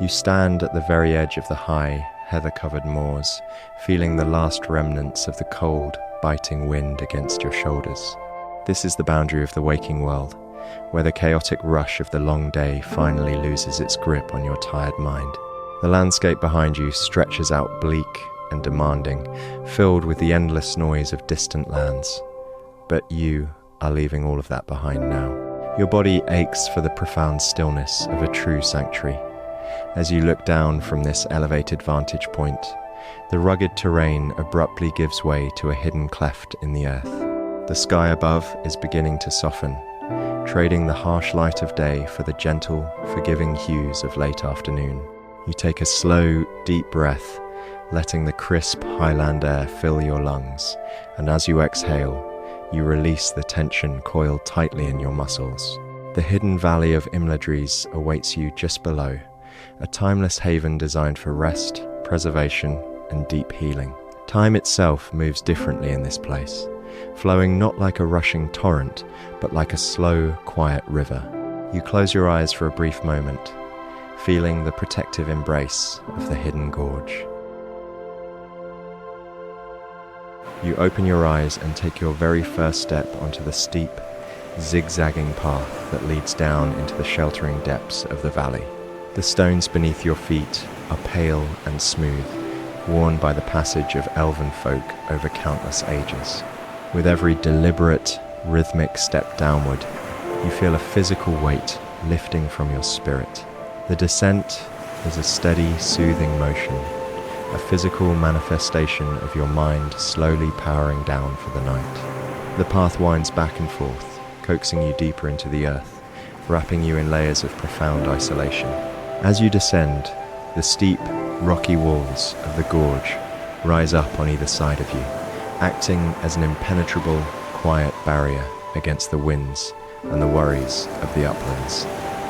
stand at the very edge of the high, heather-covered moors, feeling the last remnants of the cold, biting wind against your shoulders. This is the boundary of the waking world, where the chaotic rush of the long day finally loses its grip on your tired mind. The landscape behind you stretches out bleak and demanding, filled with the endless noise of distant lands. But you are leaving all of that behind now. Your body aches for the profound stillness of a true sanctuary. As you look down from this elevated vantage point, the rugged terrain abruptly gives way to a hidden cleft in the earth. The sky above is beginning to soften, trading the harsh light of day for the gentle, forgiving hues of late afternoon. You take a slow, deep breath, letting the crisp highland air fill your lungs, and as you exhale, you release the tension coiled tightly in your muscles. The hidden valley of Imladris awaits you just below, a timeless haven designed for rest, preservation, and deep healing. Time itself moves differently in this place, flowing not like a rushing torrent, but like a slow, quiet river. You close your eyes for a brief moment, feeling the protective embrace of the hidden gorge. You open your eyes and take your very first step onto the steep, zigzagging path that leads down into the sheltering depths of the valley. The stones beneath your feet are pale and smooth, worn by the passage of elven folk over countless ages. With every deliberate, rhythmic step downward, you feel a physical weight lifting from your spirit. The descent is a steady, soothing motion, a physical manifestation of your mind slowly powering down for the night. The path winds back and forth, coaxing you deeper into the earth, wrapping you in layers of profound isolation. As you descend, the steep, rocky walls of the gorge rise up on either side of you, acting as an impenetrable, quiet barrier against the winds and the worries of the uplands.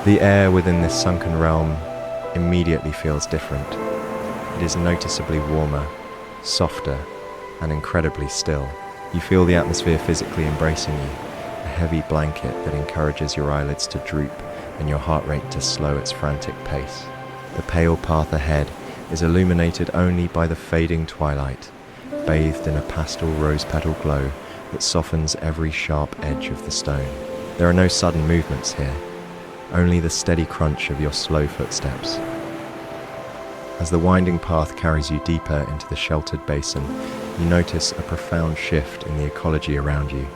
The air within this sunken realm immediately feels different. It is noticeably warmer, softer, and incredibly still. You feel the atmosphere physically embracing you, a heavy blanket that encourages your eyelids to droop and your heart rate to slow its frantic pace. The pale path ahead is illuminated only by the fading twilight, bathed in a pastel rose-petal glow that softens every sharp edge of the stone. There are no sudden movements here, only the steady crunch of your slow footsteps. As the winding path carries you deeper into the sheltered basin, you notice a profound shift in the ecology around you,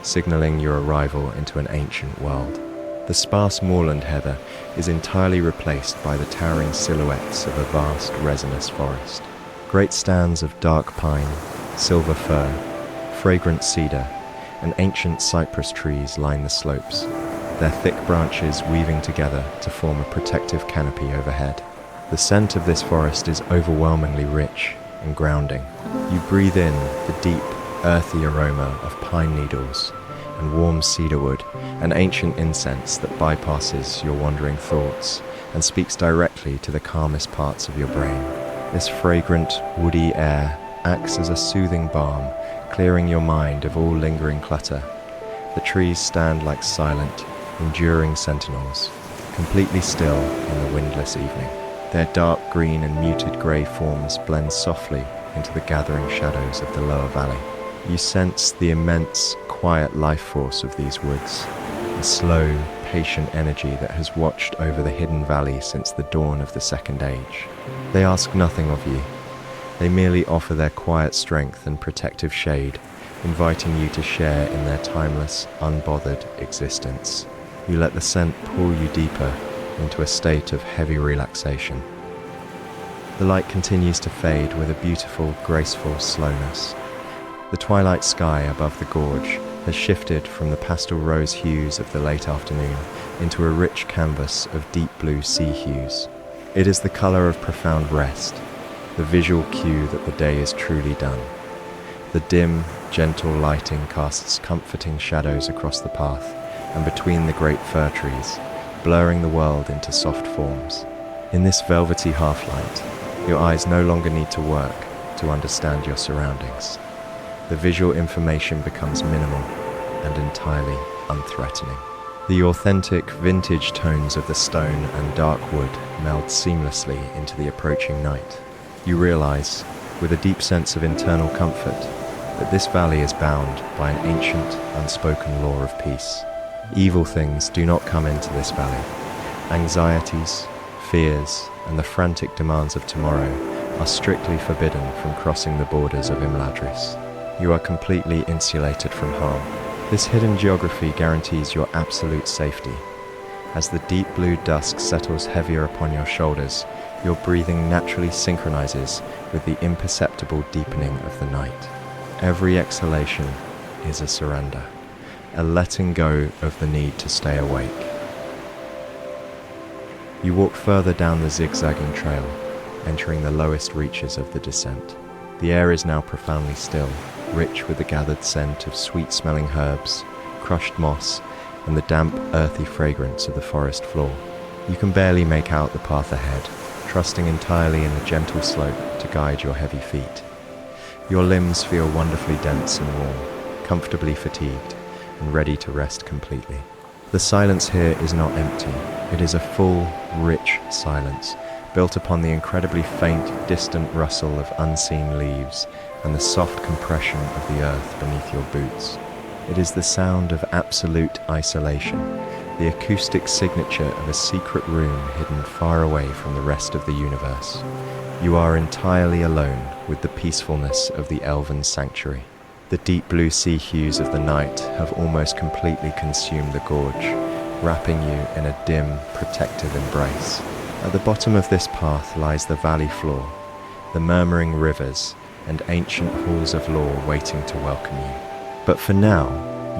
signaling your arrival into an ancient world. The sparse moorland heather is entirely replaced by the towering silhouettes of a vast resinous forest. Great stands of dark pine, silver fir, fragrant cedar, and ancient cypress trees line the slopes, their thick branches weaving together to form a protective canopy overhead. The scent of this forest is overwhelmingly rich and grounding. You breathe in the deep, earthy aroma of pine needles and warm cedarwood, an ancient incense that bypasses your wandering thoughts and speaks directly to the calmest parts of your brain. This fragrant, woody air acts as a soothing balm, clearing your mind of all lingering clutter. The trees stand like silent, enduring sentinels, completely still in the windless evening. Their dark green and muted grey forms blend softly into the gathering shadows of the lower valley. You sense the immense, quiet life force of these woods, a slow, patient energy that has watched over the hidden valley since the dawn of the Second Age. They ask nothing of you. They merely offer their quiet strength and protective shade, inviting you to share in their timeless, unbothered existence. You let the scent pull you deeper into a state of heavy relaxation. The light continues to fade with a beautiful, graceful slowness. The twilight sky above the gorge has shifted from the pastel rose hues of the late afternoon into a rich canvas of deep blue sea hues. It is the color of profound rest, the visual cue that the day is truly done. The dim, gentle lighting casts comforting shadows across the path and between the great fir trees, blurring the world into soft forms. In this velvety half-light, your eyes no longer need to work to understand your surroundings. The visual information becomes minimal and entirely unthreatening. The authentic, vintage tones of the stone and dark wood meld seamlessly into the approaching night. You realize, with a deep sense of internal comfort, that this valley is bound by an ancient, unspoken law of peace. Evil things do not come into this valley. Anxieties, fears, and the frantic demands of tomorrow are strictly forbidden from crossing the borders of Imladris. You are completely insulated from harm. This hidden geography guarantees your absolute safety. As the deep blue dusk settles heavier upon your shoulders, your breathing naturally synchronizes with the imperceptible deepening of the night. Every exhalation is a surrender, a letting go of the need to stay awake. You walk further down the zigzagging trail, entering the lowest reaches of the descent. The air is now profoundly still, rich with the gathered scent of sweet-smelling herbs, crushed moss, and the damp, earthy fragrance of the forest floor. You can barely make out the path ahead, trusting entirely in the gentle slope to guide your heavy feet. Your limbs feel wonderfully dense and warm, comfortably fatigued, and ready to rest completely. The silence here is not empty. It is a full, rich silence, built upon the incredibly faint, distant rustle of unseen leaves and the soft compression of the earth beneath your boots. It is the sound of absolute isolation, the acoustic signature of a secret room hidden far away from the rest of the universe. You are entirely alone with the peacefulness of the elven sanctuary. The deep blue sea hues of the night have almost completely consumed the gorge, wrapping you in a dim, protective embrace. At the bottom of this path lies the valley floor, the murmuring rivers, and ancient halls of lore waiting to welcome you. But for now,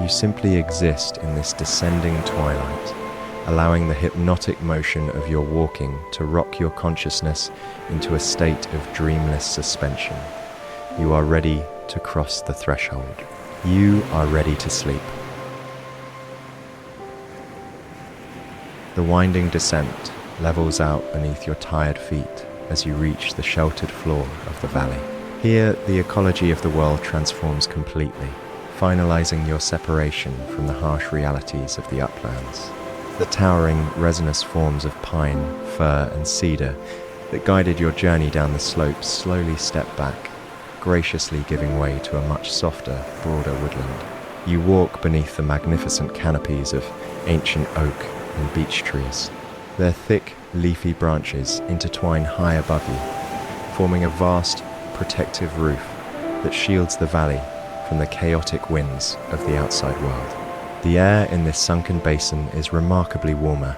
you simply exist in this descending twilight, allowing the hypnotic motion of your walking to rock your consciousness into a state of dreamless suspension. You are ready to cross the threshold. You are ready to sleep. The winding descent levels out beneath your tired feet as you reach the sheltered floor of the valley. Here, the ecology of the world transforms completely, finalizing your separation from the harsh realities of the uplands. The towering, resinous forms of pine, fir, and cedar that guided your journey down the slopes slowly step back, graciously giving way to a much softer, broader woodland. You walk beneath the magnificent canopies of ancient oak and beech trees. Their thick, leafy branches intertwine high above you, forming a vast, protective roof that shields the valley from the chaotic winds of the outside world. The air in this sunken basin is remarkably warmer,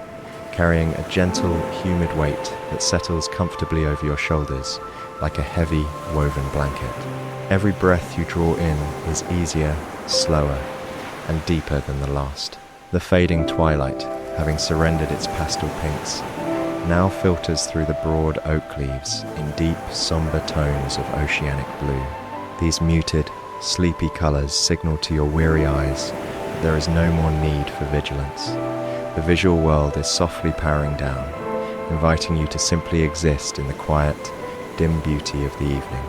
carrying a gentle, humid weight that settles comfortably over your shoulders like a heavy, woven blanket. Every breath you draw in is easier, slower, and deeper than the last. The fading twilight, having surrendered its pastel pinks, now filters through the broad oak leaves in deep, somber tones of oceanic blue. These muted, sleepy colors signal to your weary eyes that there is no more need for vigilance. The visual world is softly powering down, inviting you to simply exist in the quiet, dim beauty of the evening.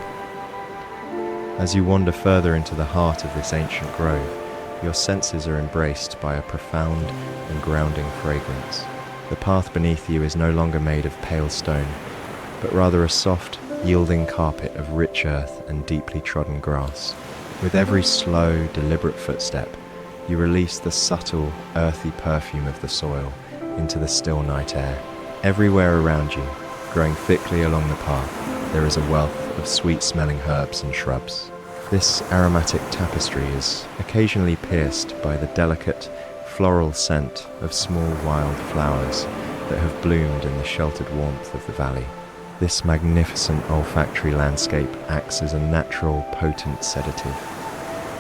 As you wander further into the heart of this ancient grove, your senses are embraced by a profound and grounding fragrance. The path beneath you is no longer made of pale stone, but rather a soft, yielding carpet of rich earth and deeply trodden grass. With every slow, deliberate footstep, you release the subtle, earthy perfume of the soil into the still night air. Everywhere around you, growing thickly along the path, there is a wealth of sweet-smelling herbs and shrubs. This aromatic tapestry is occasionally pierced by the delicate, floral scent of small wild flowers that have bloomed in the sheltered warmth of the valley. This magnificent olfactory landscape acts as a natural, potent sedative.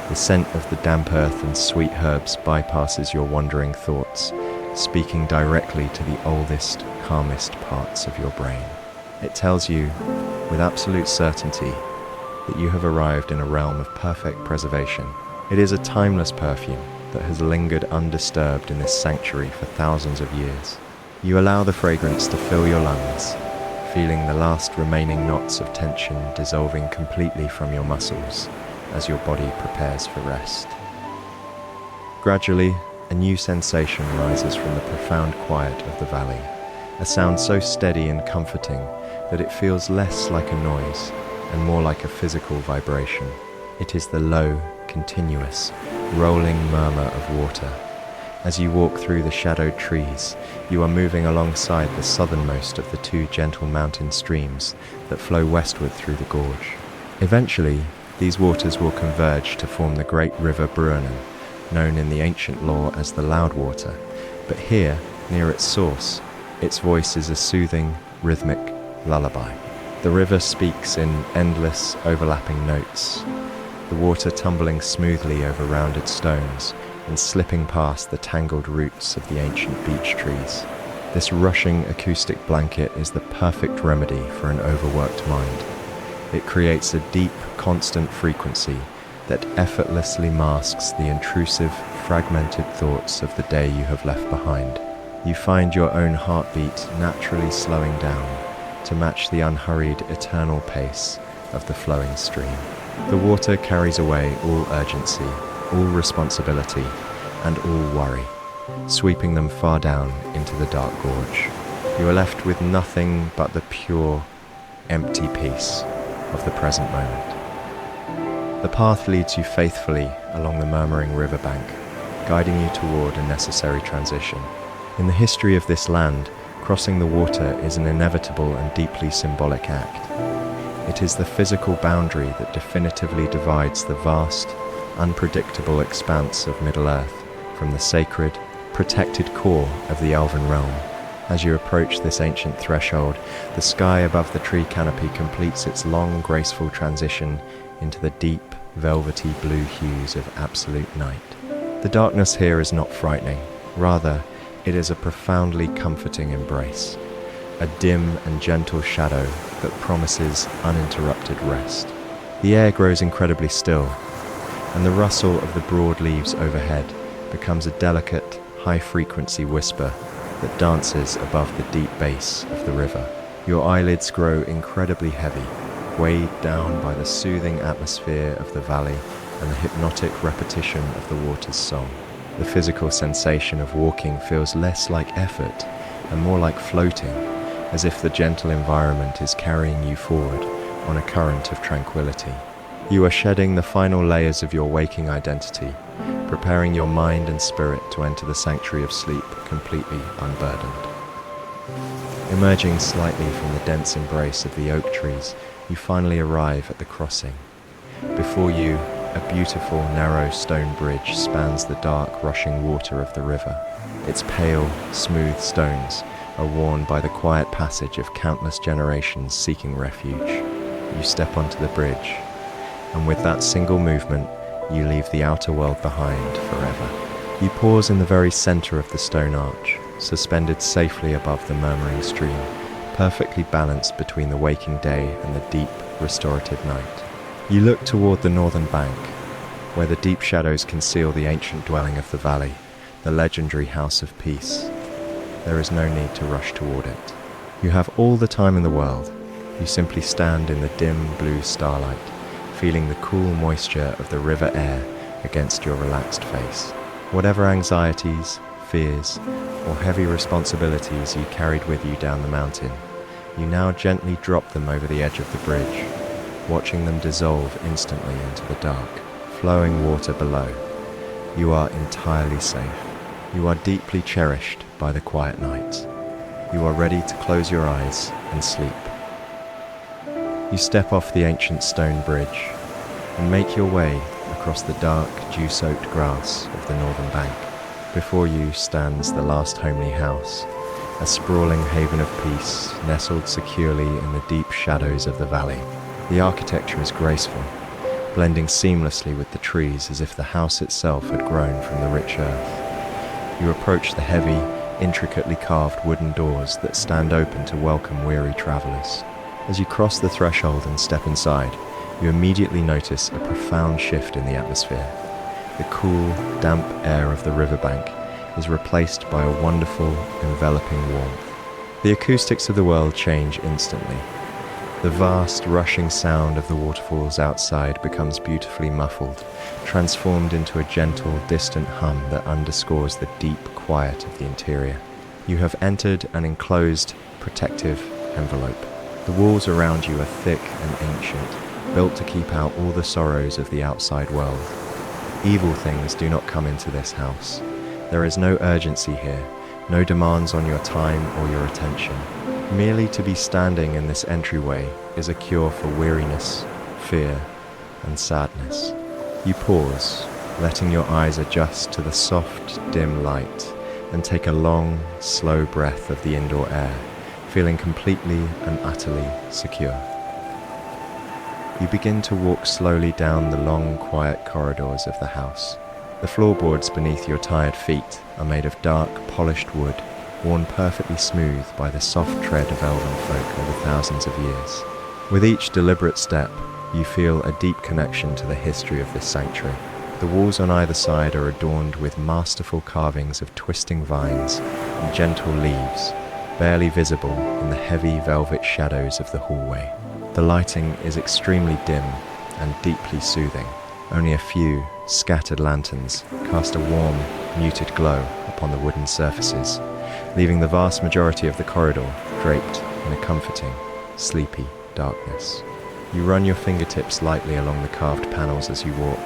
The scent of the damp earth and sweet herbs bypasses your wandering thoughts, speaking directly to the oldest, calmest parts of your brain. It tells you, with absolute certainty, that you have arrived in a realm of perfect preservation. It is a timeless perfume that has lingered undisturbed in this sanctuary for thousands of years. You allow the fragrance to fill your lungs, feeling the last remaining knots of tension dissolving completely from your muscles as your body prepares for rest. Gradually, a new sensation rises from the profound quiet of the valley, a sound so steady and comforting that it feels less like a noise and more like a physical vibration. It is the low, continuous, rolling murmur of water. As you walk through the shadowed trees, you are moving alongside the southernmost of the two gentle mountain streams that flow westward through the gorge. Eventually, these waters will converge to form the great river Brunnen, known in the ancient lore as the Loudwater, but here, near its source, its voice is a soothing, rhythmic lullaby. The river speaks in endless, overlapping notes, the water tumbling smoothly over rounded stones and slipping past the tangled roots of the ancient beech trees. This rushing acoustic blanket is the perfect remedy for an overworked mind. It creates a deep, constant frequency that effortlessly masks the intrusive, fragmented thoughts of the day you have left behind. You find your own heartbeat naturally slowing down to match the unhurried, eternal pace of the flowing stream. The water carries away all urgency, all responsibility, and all worry, sweeping them far down into the dark gorge. You are left with nothing but the pure, empty peace of the present moment. The path leads you faithfully along the murmuring riverbank, guiding you toward a necessary transition. In the history of this land, crossing the water is an inevitable and deeply symbolic act. It is the physical boundary that definitively divides the vast, unpredictable expanse of Middle-earth from the sacred, protected core of the elven realm. As you approach this ancient threshold, the sky above the tree canopy completes its long, graceful transition into the deep, velvety blue hues of absolute night. The darkness here is not frightening. Rather, it is a profoundly comforting embrace, a dim and gentle shadow that promises uninterrupted rest. The air grows incredibly still, and the rustle of the broad leaves overhead becomes a delicate, high-frequency whisper that dances above the deep bass of the river. Your eyelids grow incredibly heavy, weighed down by the soothing atmosphere of the valley and the hypnotic repetition of the water's song. The physical sensation of walking feels less like effort and more like floating, as if the gentle environment is carrying you forward on a current of tranquility. You are shedding the final layers of your waking identity, preparing your mind and spirit to enter the sanctuary of sleep completely unburdened. Emerging slightly from the dense embrace of the oak trees, you finally arrive at the crossing. Before you, a beautiful, narrow stone bridge spans the dark, rushing water of the river. Its pale, smooth stones are worn by the quiet passage of countless generations seeking refuge. You step onto the bridge, and with that single movement, you leave the outer world behind forever. You pause in the very center of the stone arch, suspended safely above the murmuring stream, perfectly balanced between the waking day and the deep, restorative night. You look toward the northern bank, where the deep shadows conceal the ancient dwelling of the valley, the legendary House of Peace. There is no need to rush toward it. You have all the time in the world. You simply stand in the dim blue starlight, feeling the cool moisture of the river air against your relaxed face. Whatever anxieties, fears, or heavy responsibilities you carried with you down the mountain, you now gently drop them over the edge of the bridge, watching them dissolve instantly into the dark, flowing water below. You are entirely safe. You are deeply cherished by the quiet night. You are ready to close your eyes and sleep. You step off the ancient stone bridge and make your way across the dark, dew-soaked grass of the northern bank. Before you stands the last homely house, a sprawling haven of peace nestled securely in the deep shadows of the valley. The architecture is graceful, blending seamlessly with the trees as if the house itself had grown from the rich earth. You approach the heavy, intricately carved wooden doors that stand open to welcome weary travelers. As you cross the threshold and step inside, you immediately notice a profound shift in the atmosphere. The cool, damp air of the riverbank is replaced by a wonderful, enveloping warmth. The acoustics of the world change instantly. The vast, rushing sound of the waterfalls outside becomes beautifully muffled, transformed into a gentle, distant hum that underscores the deep quiet of the interior. You have entered an enclosed, protective envelope. The walls around you are thick and ancient, built to keep out all the sorrows of the outside world. Evil things do not come into this house. There is no urgency here, no demands on your time or your attention. Merely to be standing in this entryway is a cure for weariness, fear, and sadness. You pause, letting your eyes adjust to the soft, dim light, and take a long, slow breath of the indoor air, feeling completely and utterly secure. You begin to walk slowly down the long, quiet corridors of the house. The floorboards beneath your tired feet are made of dark, polished wood, worn perfectly smooth by the soft tread of elven folk over thousands of years. With each deliberate step, you feel a deep connection to the history of this sanctuary. The walls on either side are adorned with masterful carvings of twisting vines and gentle leaves, barely visible in the heavy velvet shadows of the hallway. The lighting is extremely dim and deeply soothing. Only a few scattered lanterns cast a warm, muted glow upon the wooden surfaces, leaving the vast majority of the corridor draped in a comforting, sleepy darkness. You run your fingertips lightly along the carved panels as you walk,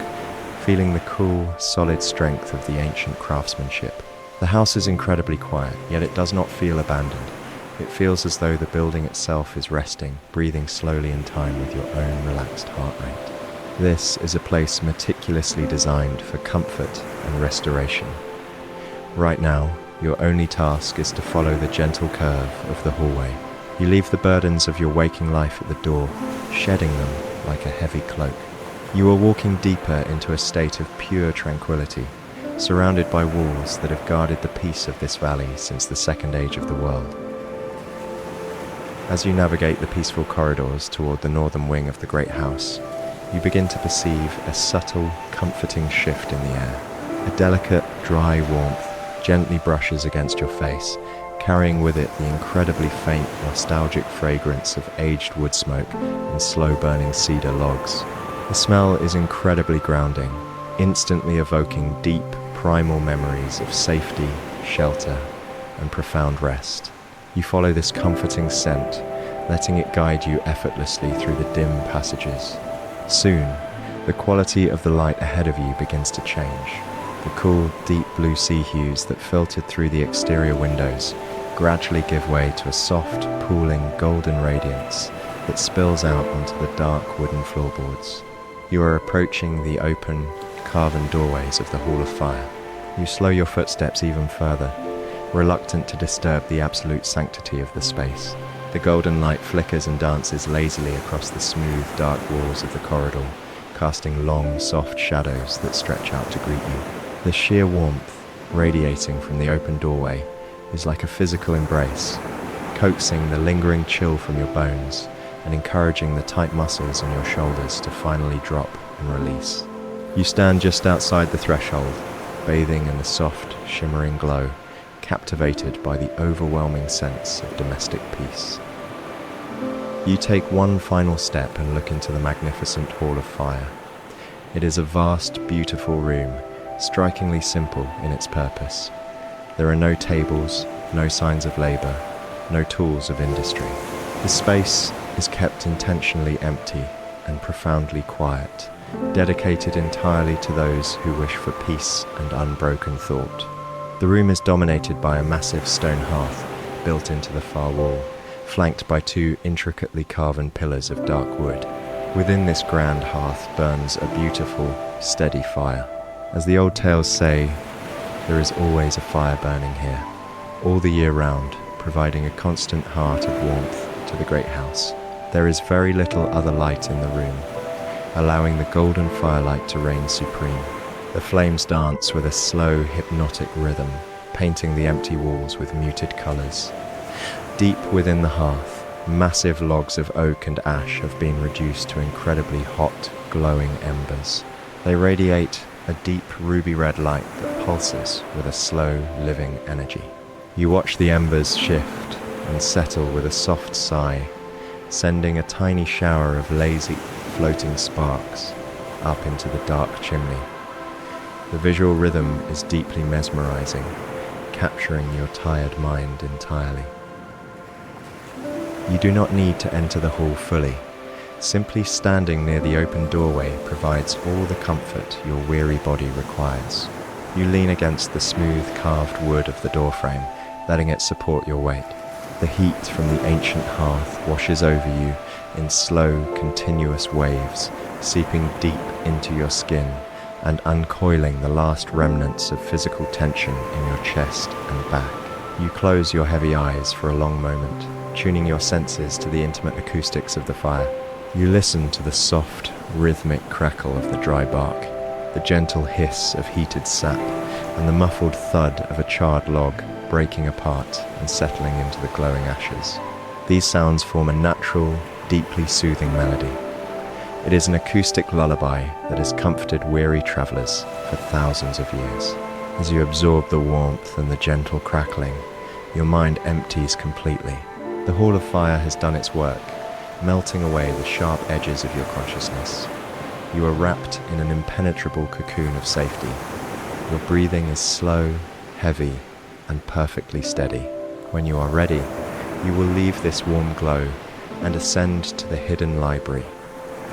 feeling the cool, solid strength of the ancient craftsmanship. The house is incredibly quiet, yet it does not feel abandoned. It feels as though the building itself is resting, breathing slowly in time with your own relaxed heart rate. This is a place meticulously designed for comfort and restoration. Right now, your only task is to follow the gentle curve of the hallway. You leave the burdens of your waking life at the door, shedding them like a heavy cloak. You are walking deeper into a state of pure tranquility, surrounded by walls that have guarded the peace of this valley since the second age of the world. As you navigate the peaceful corridors toward the northern wing of the great house, you begin to perceive a subtle, comforting shift in the air. A delicate, dry warmth gently brushes against your face, carrying with it the incredibly faint, nostalgic fragrance of aged wood smoke and slow-burning cedar logs. The smell is incredibly grounding, instantly evoking deep, primal memories of safety, shelter, and profound rest. You follow this comforting scent, letting it guide you effortlessly through the dim passages. Soon, the quality of the light ahead of you begins to change. The cool, deep blue sea hues that filtered through the exterior windows gradually give way to a soft, pooling, golden radiance that spills out onto the dark wooden floorboards. You are approaching the open, carven doorways of the Hall of Fire. You slow your footsteps even further, reluctant to disturb the absolute sanctity of the space. The golden light flickers and dances lazily across the smooth, dark walls of the corridor, casting long, soft shadows that stretch out to greet you. The sheer warmth radiating from the open doorway is like a physical embrace, coaxing the lingering chill from your bones and encouraging the tight muscles in your shoulders to finally drop and release. You stand just outside the threshold, bathing in the soft, shimmering glow, captivated by the overwhelming sense of domestic peace. You take one final step and look into the magnificent Hall of Fire. It is a vast, beautiful room, strikingly simple in its purpose. There are no tables, no signs of labor, no tools of industry. The space is kept intentionally empty and profoundly quiet, dedicated entirely to those who wish for peace and unbroken thought. The room is dominated by a massive stone hearth built into the far wall, flanked by two intricately carven pillars of dark wood. Within this grand hearth burns a beautiful, steady fire. As the old tales say, there is always a fire burning here, all the year round, providing a constant heart of warmth to the great house. There is very little other light in the room, allowing the golden firelight to reign supreme. The flames dance with a slow, hypnotic rhythm, painting the empty walls with muted colors. Deep within the hearth, massive logs of oak and ash have been reduced to incredibly hot, glowing embers. They radiate a deep ruby-red light that pulses with a slow, living energy. You watch the embers shift and settle with a soft sigh, sending a tiny shower of lazy, floating sparks up into the dark chimney. The visual rhythm is deeply mesmerizing, capturing your tired mind entirely. You do not need to enter the hall fully. Simply standing near the open doorway provides all the comfort your weary body requires. You lean against the smooth carved wood of the doorframe, letting it support your weight. The heat from the ancient hearth washes over you in slow, continuous waves, seeping deep into your skin and uncoiling the last remnants of physical tension in your chest and back. You close your heavy eyes for a long moment, tuning your senses to the intimate acoustics of the fire. You listen to the soft, rhythmic crackle of the dry bark, the gentle hiss of heated sap, and the muffled thud of a charred log breaking apart and settling into the glowing ashes. These sounds form a natural, deeply soothing melody. It is an acoustic lullaby that has comforted weary travelers for thousands of years. As you absorb the warmth and the gentle crackling, your mind empties completely. The Hall of Fire has done its work, melting away the sharp edges of your consciousness. You are wrapped in an impenetrable cocoon of safety. Your breathing is slow, heavy, and perfectly steady. When you are ready, you will leave this warm glow and ascend to the hidden library.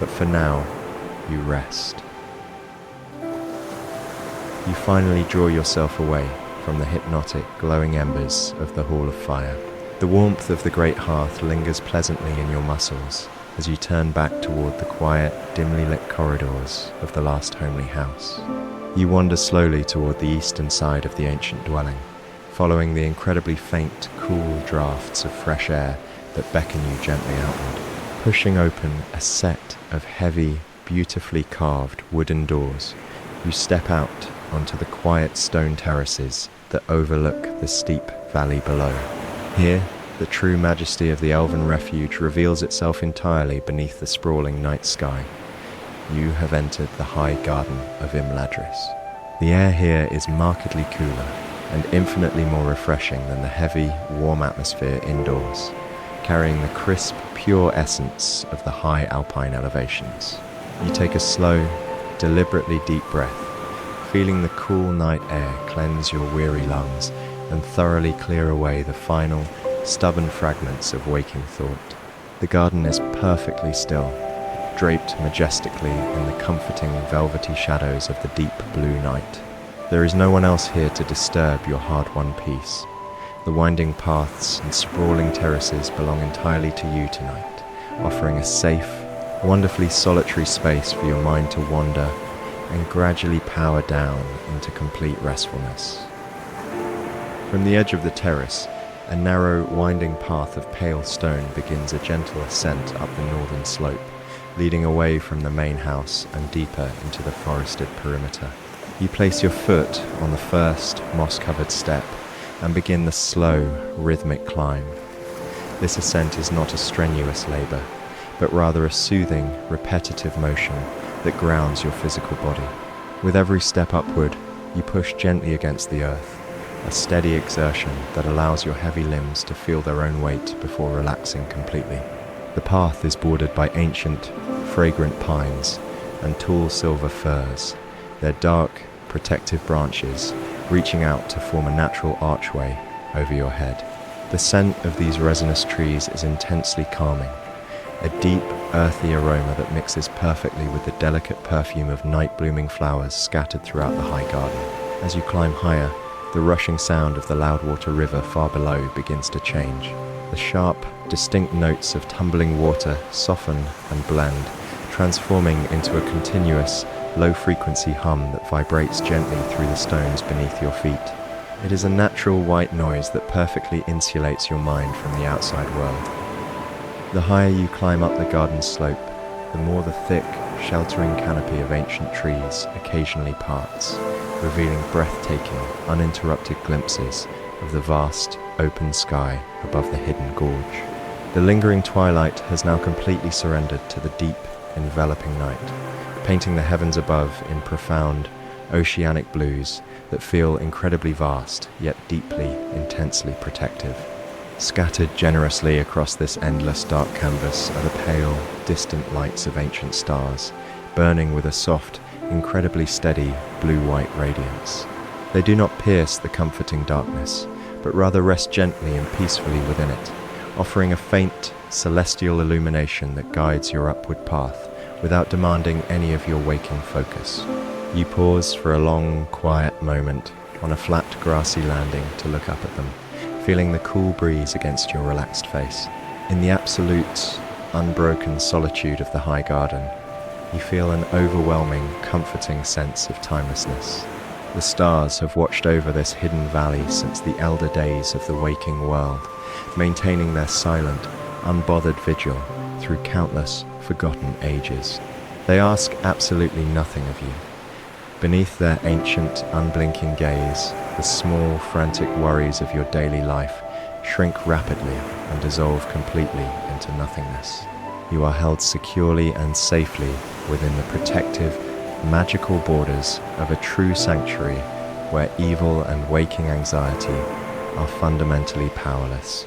But for now, you rest. You finally draw yourself away from the hypnotic, glowing embers of the Hall of Fire. The warmth of the great hearth lingers pleasantly in your muscles as you turn back toward the quiet, dimly lit corridors of the last homely house. You wander slowly toward the eastern side of the ancient dwelling, following the incredibly faint, cool drafts of fresh air that beckon you gently outward. Pushing open a set of heavy, beautifully carved wooden doors, you step out onto the quiet stone terraces that overlook the steep valley below. Here, the true majesty of the elven refuge reveals itself entirely beneath the sprawling night sky. You have entered the high garden of Imladris. The air here is markedly cooler and infinitely more refreshing than the heavy, warm atmosphere indoors, carrying the crisp, pure essence of the high alpine elevations. You take a slow, deliberately deep breath, feeling the cool night air cleanse your weary lungs and thoroughly clear away the final, stubborn fragments of waking thought. The garden is perfectly still, draped majestically in the comforting, velvety shadows of the deep blue night. There is no one else here to disturb your hard-won peace. The winding paths and sprawling terraces belong entirely to you tonight, offering a safe, wonderfully solitary space for your mind to wander and gradually power down into complete restfulness. From the edge of the terrace, a narrow, winding path of pale stone begins a gentle ascent up the northern slope, leading away from the main house and deeper into the forested perimeter. You place your foot on the first moss-covered step and begin the slow, rhythmic climb. This ascent is not a strenuous labor, but rather a soothing, repetitive motion that grounds your physical body. With every step upward, you push gently against the earth, a steady exertion that allows your heavy limbs to feel their own weight before relaxing completely. The path is bordered by ancient, fragrant pines and tall silver firs, their dark, protective branches reaching out to form a natural archway over your head. The scent of these resinous trees is intensely calming, a deep, earthy aroma that mixes perfectly with the delicate perfume of night-blooming flowers scattered throughout the high garden. As you climb higher, the rushing sound of the Loudwater River far below begins to change. The sharp, distinct notes of tumbling water soften and blend, transforming into a continuous, low-frequency hum that vibrates gently through the stones beneath your feet. It is a natural white noise that perfectly insulates your mind from the outside world. The higher you climb up the garden slope, the more the thick, sheltering canopy of ancient trees occasionally parts, revealing breathtaking, uninterrupted glimpses of the vast, open sky above the hidden gorge. The lingering twilight has now completely surrendered to the deep, enveloping night, painting the heavens above in profound, oceanic blues that feel incredibly vast, yet deeply, intensely protective. Scattered generously across this endless dark canvas are the pale, distant lights of ancient stars, burning with a soft, incredibly steady blue-white radiance. They do not pierce the comforting darkness, but rather rest gently and peacefully within it, offering a faint, celestial illumination that guides your upward path without demanding any of your waking focus. You pause for a long, quiet moment on a flat, grassy landing to look up at them, feeling the cool breeze against your relaxed face. In the absolute, unbroken solitude of the high garden, you feel an overwhelming, comforting sense of timelessness. The stars have watched over this hidden valley since the elder days of the waking world, maintaining their silent, unbothered vigil through countless, forgotten ages. They ask absolutely nothing of you. Beneath their ancient, unblinking gaze, the small, frantic worries of your daily life shrink rapidly and dissolve completely into nothingness. You are held securely and safely within the protective, magical borders of a true sanctuary where evil and waking anxiety are fundamentally powerless.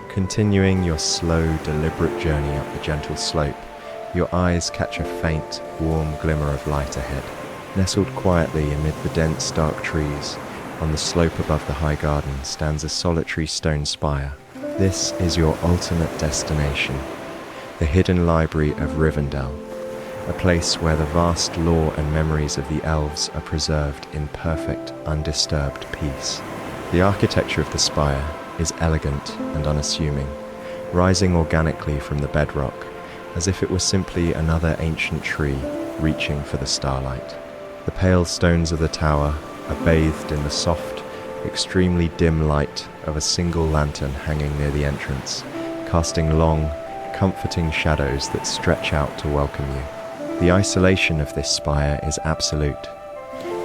Continuing your slow, deliberate journey up the gentle slope, your eyes catch a faint, warm glimmer of light ahead. Nestled quietly amid the dense, dark trees, on the slope above the high garden stands a solitary stone spire. This is your ultimate destination, the hidden library of Rivendell, a place where the vast lore and memories of the elves are preserved in perfect, undisturbed peace. The architecture of the spire is elegant and unassuming, rising organically from the bedrock, as if it were simply another ancient tree reaching for the starlight. The pale stones of the tower are bathed in the soft, extremely dim light of a single lantern hanging near the entrance, casting long, comforting shadows that stretch out to welcome you. The isolation of this spire is absolute.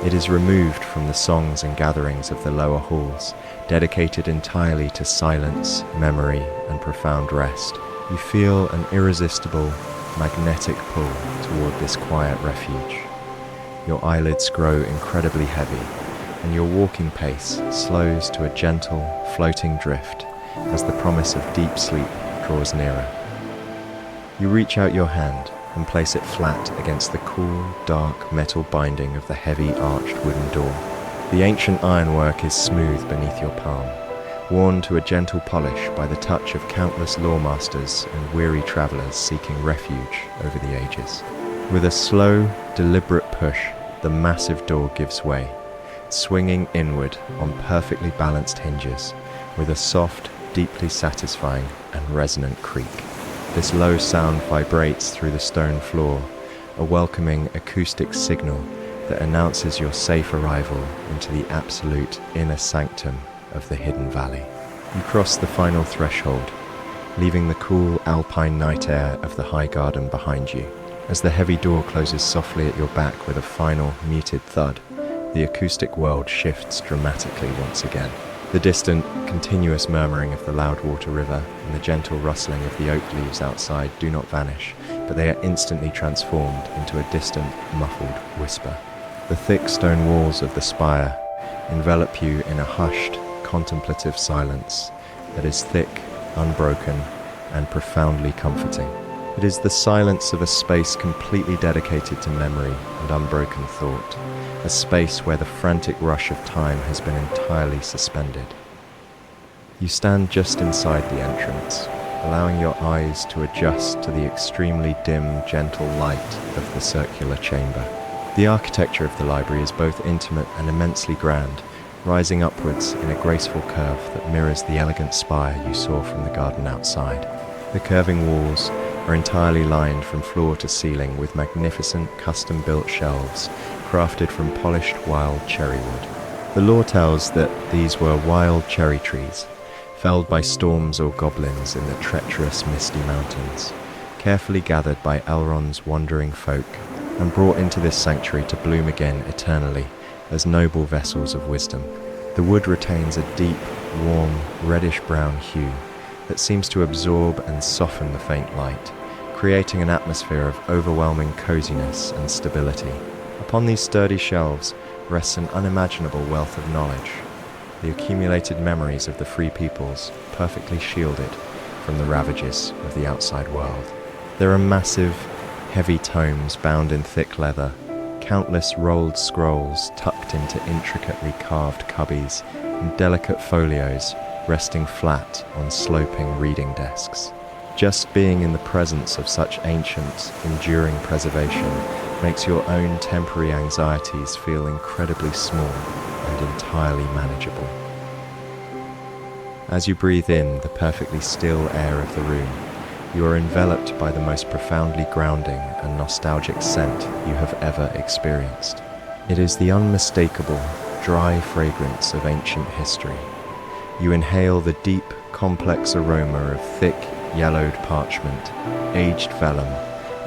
It is removed from the songs and gatherings of the lower halls, dedicated entirely to silence, memory, and profound rest. You feel an irresistible, magnetic pull toward this quiet refuge. Your eyelids grow incredibly heavy, and your walking pace slows to a gentle, floating drift as the promise of deep sleep draws nearer. You reach out your hand and place it flat against the cool, dark metal binding of the heavy, arched wooden door. The ancient ironwork is smooth beneath your palm, worn to a gentle polish by the touch of countless lawmasters and weary travelers seeking refuge over the ages. With a slow, deliberate push, the massive door gives way, swinging inward on perfectly balanced hinges, with a soft, deeply satisfying and resonant creak. This low sound vibrates through the stone floor, a welcoming acoustic signal that announces your safe arrival into the absolute inner sanctum of the hidden valley. You cross the final threshold, leaving the cool alpine night air of the high garden behind you. As the heavy door closes softly at your back with a final, muted thud, the acoustic world shifts dramatically once again. The distant, continuous murmuring of the Loudwater River and the gentle rustling of the oak leaves outside do not vanish, but they are instantly transformed into a distant, muffled whisper. The thick stone walls of the spire envelop you in a hushed, contemplative silence that is thick, unbroken, and profoundly comforting. It is the silence of a space completely dedicated to memory and unbroken thought, a space where the frantic rush of time has been entirely suspended. You stand just inside the entrance, allowing your eyes to adjust to the extremely dim, gentle light of the circular chamber. The architecture of the library is both intimate and immensely grand, rising upwards in a graceful curve that mirrors the elegant spire you saw from the garden outside. The curving walls are entirely lined from floor to ceiling with magnificent custom-built shelves crafted from polished wild cherry wood. The lore tells that these were wild cherry trees, felled by storms or goblins in the treacherous misty mountains, carefully gathered by Elrond's wandering folk and brought into this sanctuary to bloom again eternally as noble vessels of wisdom. The wood retains a deep, warm, reddish-brown hue that seems to absorb and soften the faint light, creating an atmosphere of overwhelming coziness and stability. Upon these sturdy shelves rests an unimaginable wealth of knowledge, the accumulated memories of the free peoples perfectly shielded from the ravages of the outside world. There are massive, heavy tomes bound in thick leather, countless rolled scrolls tucked into intricately carved cubbies, and delicate folios resting flat on sloping reading desks. Just being in the presence of such ancient, enduring preservation makes your own temporary anxieties feel incredibly small and entirely manageable. As you breathe in the perfectly still air of the room, you are enveloped by the most profoundly grounding and nostalgic scent you have ever experienced. It is the unmistakable, dry fragrance of ancient history. You inhale the deep, complex aroma of thick, yellowed parchment, aged vellum,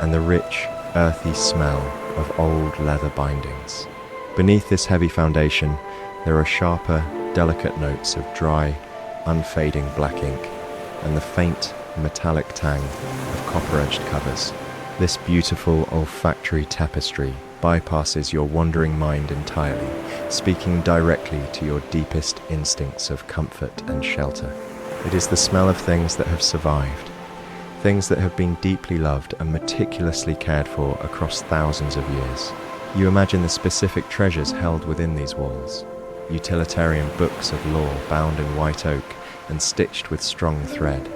and the rich, earthy smell of old leather bindings. Beneath this heavy foundation, there are sharper, delicate notes of dry, unfading black ink, and the faint, metallic tang of copper-edged covers. This beautiful olfactory tapestry bypasses your wandering mind entirely, speaking directly to your deepest instincts of comfort and shelter. It is the smell of things that have survived, things that have been deeply loved and meticulously cared for across thousands of years. You imagine the specific treasures held within these walls, utilitarian books of lore bound in white oak and stitched with strong thread,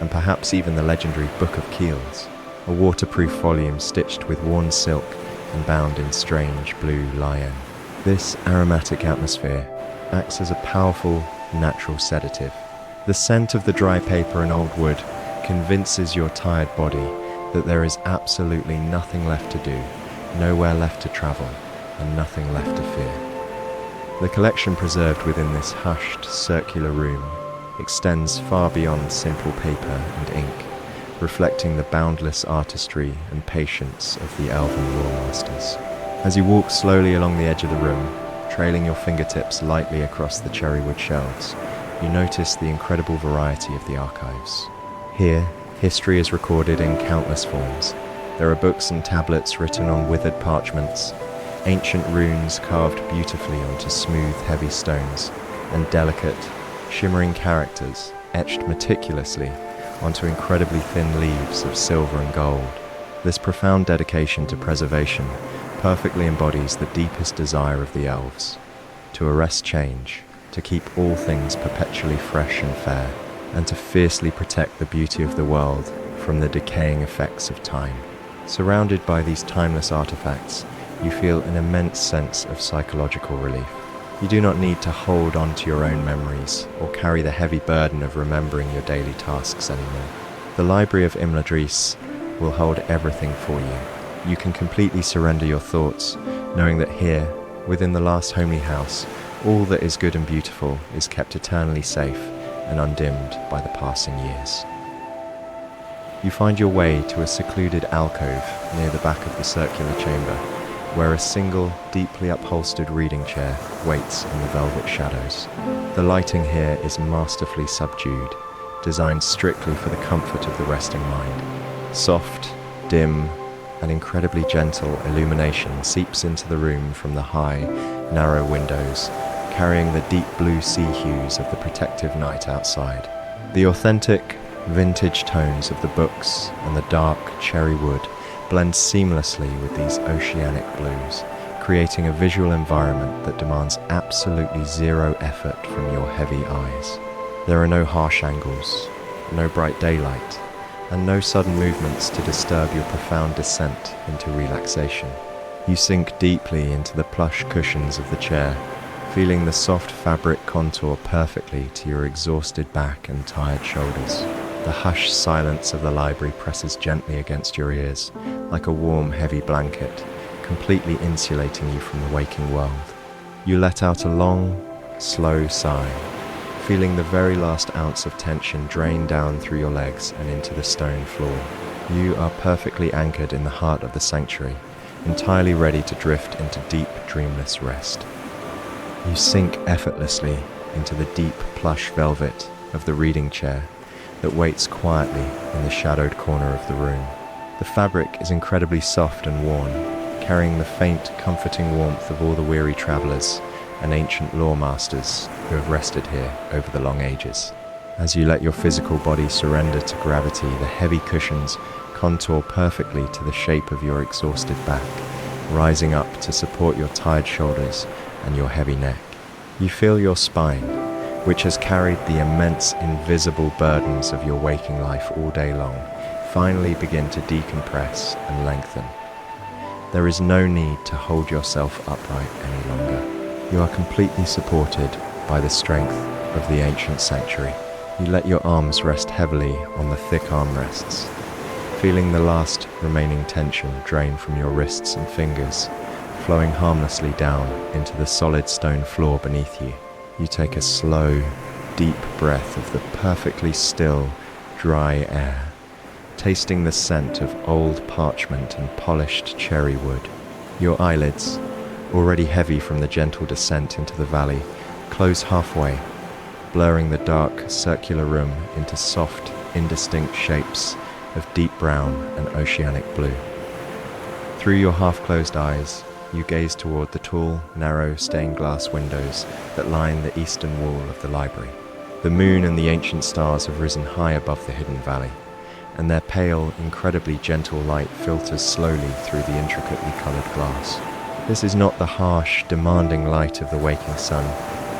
and perhaps even the legendary Book of Keels, a waterproof volume stitched with worn silk and bound in strange blue lion. This aromatic atmosphere acts as a powerful, natural sedative. The scent of the dry paper and old wood convinces your tired body that there is absolutely nothing left to do, nowhere left to travel, and nothing left to fear. The collection preserved within this hushed, circular room extends far beyond simple paper and ink, reflecting the boundless artistry and patience of the elven lore masters. As you walk slowly along the edge of the room, trailing your fingertips lightly across the cherrywood shelves, you notice the incredible variety of the archives. Here, history is recorded in countless forms. There are books and tablets written on withered parchments, ancient runes carved beautifully onto smooth, heavy stones, and delicate, shimmering characters etched meticulously onto incredibly thin leaves of silver and gold. This profound dedication to preservation perfectly embodies the deepest desire of the elves, to arrest change, to keep all things perpetually fresh and fair, and to fiercely protect the beauty of the world from the decaying effects of time. Surrounded by these timeless artifacts, you feel an immense sense of psychological relief. You do not need to hold on to your own memories or carry the heavy burden of remembering your daily tasks anymore. The Library of Imladris will hold everything for you. You can completely surrender your thoughts, knowing that here, within the last homely house, all that is good and beautiful is kept eternally safe and undimmed by the passing years. You find your way to a secluded alcove near the back of the circular chamber, where a single, deeply upholstered reading chair waits in the velvet shadows. The lighting here is masterfully subdued, designed strictly for the comfort of the resting mind. Soft, dim, and incredibly gentle illumination seeps into the room from the high, narrow windows, carrying the deep blue sea hues of the protective night outside. The authentic, vintage tones of the books and the dark cherry wood blend seamlessly with these oceanic blues, creating a visual environment that demands absolutely zero effort from your heavy eyes. There are no harsh angles, no bright daylight, and no sudden movements to disturb your profound descent into relaxation. You sink deeply into the plush cushions of the chair, feeling the soft fabric contour perfectly to your exhausted back and tired shoulders. The hushed silence of the library presses gently against your ears, like a warm, heavy blanket, completely insulating you from the waking world. You let out a long, slow sigh, feeling the very last ounce of tension drain down through your legs and into the stone floor. You are perfectly anchored in the heart of the sanctuary, entirely ready to drift into deep, dreamless rest. You sink effortlessly into the deep plush velvet of the reading chair that waits quietly in the shadowed corner of the room. The fabric is incredibly soft and worn, carrying the faint, comforting warmth of all the weary travelers and ancient lore masters who have rested here over the long ages. As you let your physical body surrender to gravity, the heavy cushions contour perfectly to the shape of your exhausted back, rising up to support your tired shoulders and your heavy neck. You feel your spine, which has carried the immense invisible burdens of your waking life all day long, finally begin to decompress and lengthen. There is no need to hold yourself upright any longer. You are completely supported by the strength of the ancient sanctuary. You let your arms rest heavily on the thick armrests, feeling the last remaining tension drain from your wrists and fingers, flowing harmlessly down into the solid stone floor beneath you. You take a slow, deep breath of the perfectly still, dry air, tasting the scent of old parchment and polished cherry wood. Your eyelids, already heavy from the gentle descent into the valley, close halfway, blurring the dark, circular room into soft, indistinct shapes of deep brown and oceanic blue. Through your half-closed eyes, you gaze toward the tall, narrow stained glass windows that line the eastern wall of the library. The moon and the ancient stars have risen high above the hidden valley, and their pale, incredibly gentle light filters slowly through the intricately colored glass. This is not the harsh, demanding light of the waking sun,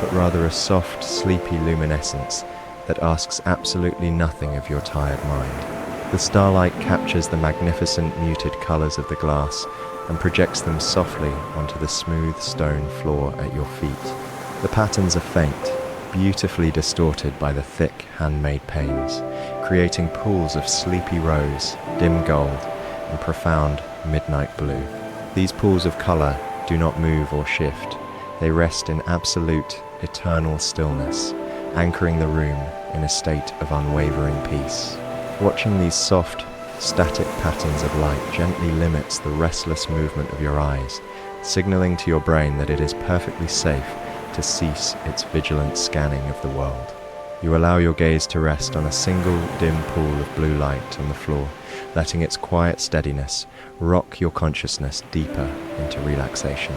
but rather a soft, sleepy luminescence that asks absolutely nothing of your tired mind. The starlight captures the magnificent, muted colors of the glass and projects them softly onto the smooth stone floor at your feet. The patterns are faint, beautifully distorted by the thick, handmade panes, creating pools of sleepy rose, dim gold, and profound midnight blue. These pools of color do not move or shift. They rest in absolute, eternal stillness, anchoring the room in a state of unwavering peace. Watching these soft, static patterns of light gently limits the restless movement of your eyes, signaling to your brain that it is perfectly safe to cease its vigilant scanning of the world. You allow your gaze to rest on a single dim pool of blue light on the floor, letting its quiet steadiness rock your consciousness deeper into relaxation.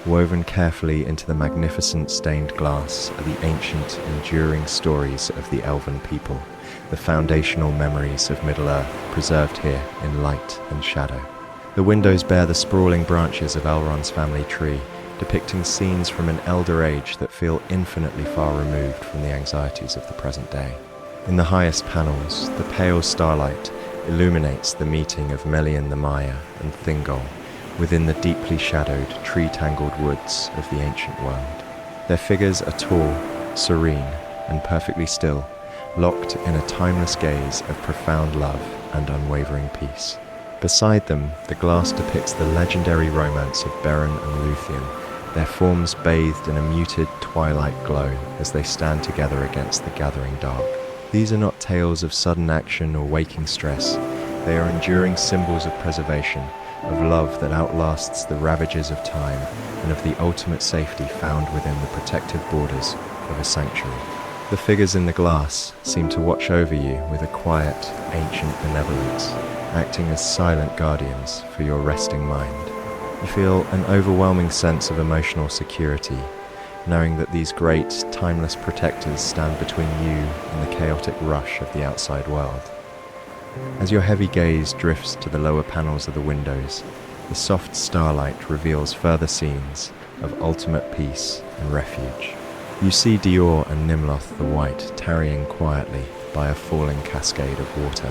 Woven carefully into the magnificent stained glass are the ancient, enduring stories of the elven people, the foundational memories of Middle-earth preserved here in light and shadow. The windows bear the sprawling branches of Elrond's family tree, depicting scenes from an elder age that feel infinitely far removed from the anxieties of the present day. In the highest panels, the pale starlight illuminates the meeting of Melian the Maya and Thingol within the deeply shadowed, tree-tangled woods of the ancient world. Their figures are tall, serene, and perfectly still, locked in a timeless gaze of profound love and unwavering peace. Beside them, the glass depicts the legendary romance of Beren and Luthien, their forms bathed in a muted twilight glow as they stand together against the gathering dark. These are not tales of sudden action or waking stress. They are enduring symbols of preservation, of love that outlasts the ravages of time, and of the ultimate safety found within the protective borders of a sanctuary. The figures in the glass seem to watch over you with a quiet, ancient benevolence, acting as silent guardians for your resting mind. You feel an overwhelming sense of emotional security, knowing that these great, timeless protectors stand between you and the chaotic rush of the outside world. As your heavy gaze drifts to the lower panels of the windows, the soft starlight reveals further scenes of ultimate peace and refuge. You see Dior and Nimloth the White tarrying quietly by a falling cascade of water,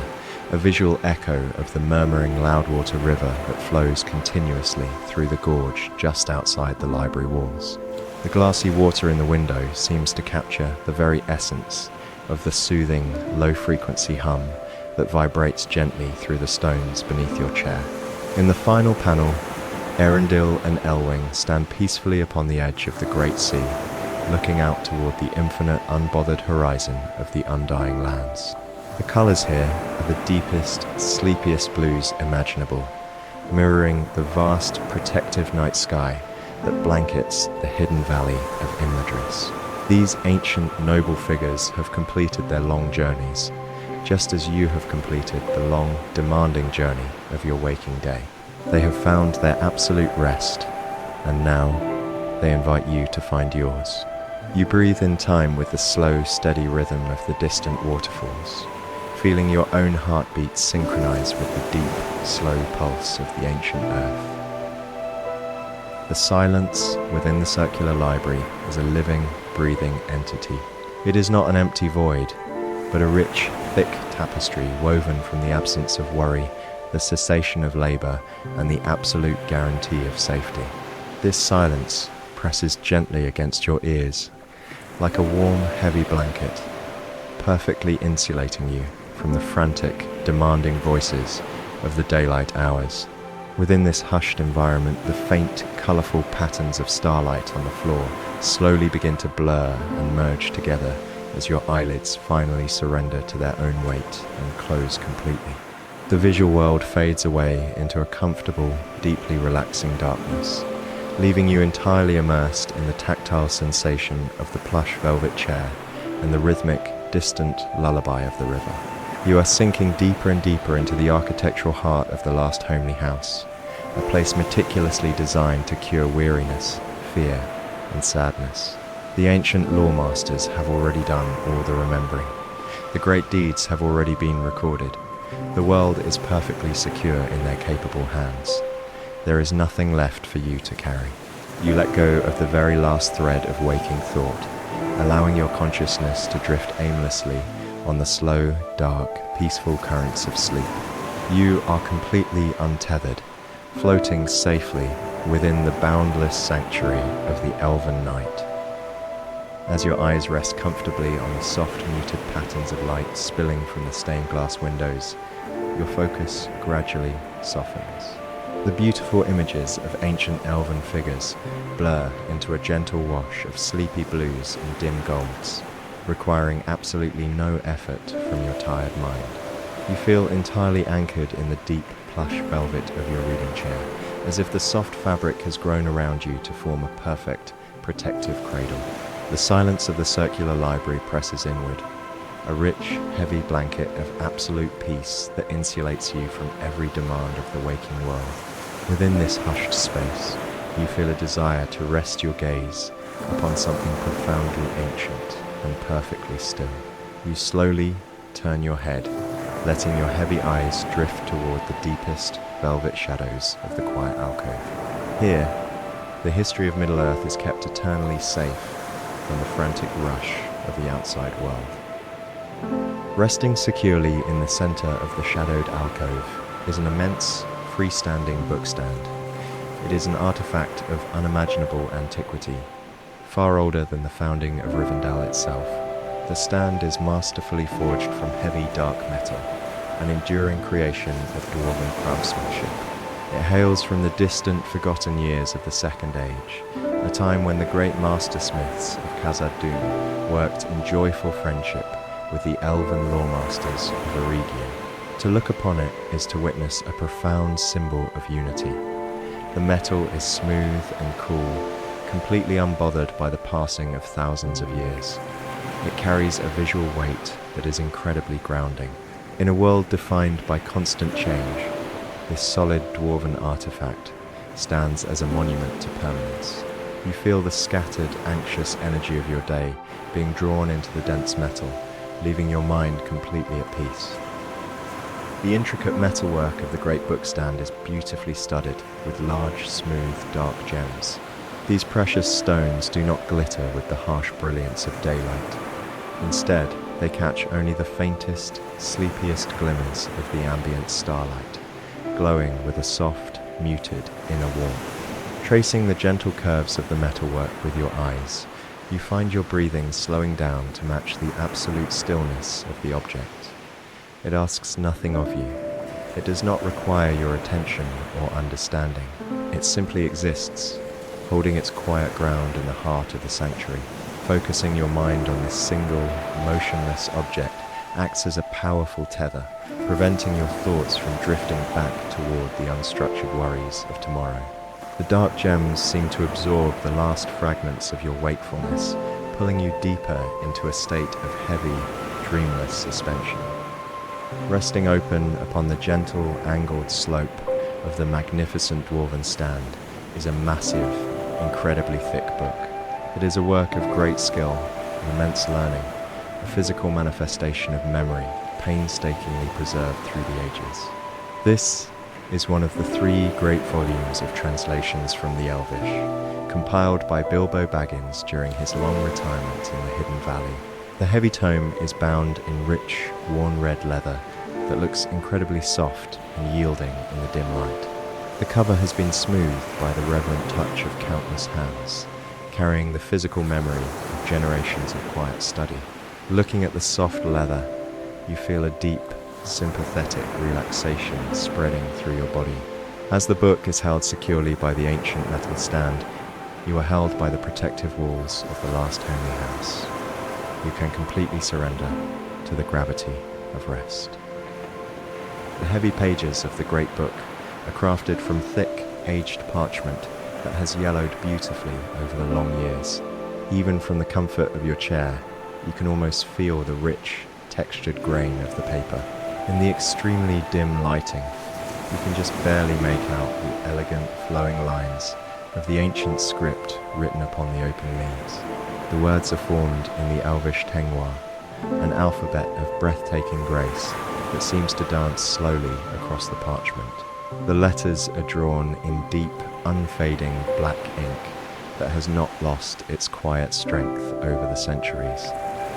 a visual echo of the murmuring Loudwater River that flows continuously through the gorge just outside the library walls. The glassy water in the window seems to capture the very essence of the soothing, low-frequency hum that vibrates gently through the stones beneath your chair. In the final panel, Eärendil and Elwing stand peacefully upon the edge of the great sea, looking out toward the infinite, unbothered horizon of the undying lands. The colors here are the deepest, sleepiest blues imaginable, mirroring the vast, protective night sky that blankets the hidden valley of Imladris. These ancient, noble figures have completed their long journeys, just as you have completed the long, demanding journey of your waking day. They have found their absolute rest, and now, they invite you to find yours. You breathe in time with the slow, steady rhythm of the distant waterfalls, feeling your own heartbeat synchronize with the deep, slow pulse of the ancient earth. The silence within the circular library is a living, breathing entity. It is not an empty void, but a rich, thick tapestry woven from the absence of worry, the cessation of labor, and the absolute guarantee of safety. This silence presses gently against your ears, like a warm, heavy blanket, perfectly insulating you from the frantic, demanding voices of the daylight hours. Within this hushed environment, the faint, colourful patterns of starlight on the floor slowly begin to blur and merge together as your eyelids finally surrender to their own weight and close completely. The visual world fades away into a comfortable, deeply relaxing darkness, leaving you entirely immersed in the tactile sensation of the plush velvet chair and the rhythmic, distant lullaby of the river. You are sinking deeper and deeper into the architectural heart of the last homely house, a place meticulously designed to cure weariness, fear, and sadness. The ancient lore masters have already done all the remembering. The great deeds have already been recorded. The world is perfectly secure in their capable hands. There is nothing left for you to carry. You let go of the very last thread of waking thought, allowing your consciousness to drift aimlessly on the slow, dark, peaceful currents of sleep. You are completely untethered, floating safely within the boundless sanctuary of the elven night. As your eyes rest comfortably on the soft, muted patterns of light spilling from the stained glass windows, your focus gradually softens. The beautiful images of ancient elven figures blur into a gentle wash of sleepy blues and dim golds, requiring absolutely no effort from your tired mind. You feel entirely anchored in the deep, plush velvet of your reading chair, as if the soft fabric has grown around you to form a perfect, protective cradle. The silence of the circular library presses inward, a rich, heavy blanket of absolute peace that insulates you from every demand of the waking world. Within this hushed space, you feel a desire to rest your gaze upon something profoundly ancient and perfectly still. You slowly turn your head, letting your heavy eyes drift toward the deepest velvet shadows of the quiet alcove. Here, the history of Middle-earth is kept eternally safe from the frantic rush of the outside world. Resting securely in the center of the shadowed alcove is an immense, freestanding bookstand. It is an artifact of unimaginable antiquity, far older than the founding of Rivendell itself. The stand is masterfully forged from heavy, dark metal, an enduring creation of dwarven craftsmanship. It hails from the distant, forgotten years of the Second Age, a time when the great mastersmiths of Khazad-dûm worked in joyful friendship with the elven lore-masters of Eregion. To look upon it is to witness a profound symbol of unity. The metal is smooth and cool, completely unbothered by the passing of thousands of years. It carries a visual weight that is incredibly grounding. In a world defined by constant change, this solid dwarven artifact stands as a monument to permanence. You feel the scattered, anxious energy of your day being drawn into the dense metal, leaving your mind completely at peace. The intricate metalwork of the great bookstand is beautifully studded with large, smooth, dark gems. These precious stones do not glitter with the harsh brilliance of daylight. Instead, they catch only the faintest, sleepiest glimmers of the ambient starlight, glowing with a soft, muted inner warmth. Tracing the gentle curves of the metalwork with your eyes, you find your breathing slowing down to match the absolute stillness of the object. It asks nothing of you. It does not require your attention or understanding. It simply exists, holding its quiet ground in the heart of the sanctuary. Focusing your mind on this single, motionless object acts as a powerful tether, preventing your thoughts from drifting back toward the unstructured worries of tomorrow. The dark gems seem to absorb the last fragments of your wakefulness, pulling you deeper into a state of heavy, dreamless suspension. Resting open upon the gentle, angled slope of the magnificent dwarven stand is a massive, incredibly thick book. It is a work of great skill and immense learning, a physical manifestation of memory, painstakingly preserved through the ages. This is one of the 3 great volumes of translations from the Elvish, compiled by Bilbo Baggins during his long retirement in the Hidden Valley. The heavy tome is bound in rich, worn red leather that looks incredibly soft and yielding in the dim light. The cover has been smoothed by the reverent touch of countless hands, carrying the physical memory of generations of quiet study. Looking at the soft leather, you feel a deep, sympathetic relaxation spreading through your body. As the book is held securely by the ancient metal stand, you are held by the protective walls of the last homely house. You can completely surrender to the gravity of rest. The heavy pages of the great book are crafted from thick, aged parchment that has yellowed beautifully over the long years. Even from the comfort of your chair, you can almost feel the rich, textured grain of the paper. In the extremely dim lighting, you can just barely make out the elegant, flowing lines of the ancient script written upon the open leaves. The words are formed in the Elvish Tengwar, an alphabet of breathtaking grace that seems to dance slowly across the parchment. The letters are drawn in deep, unfading black ink that has not lost its quiet strength over the centuries.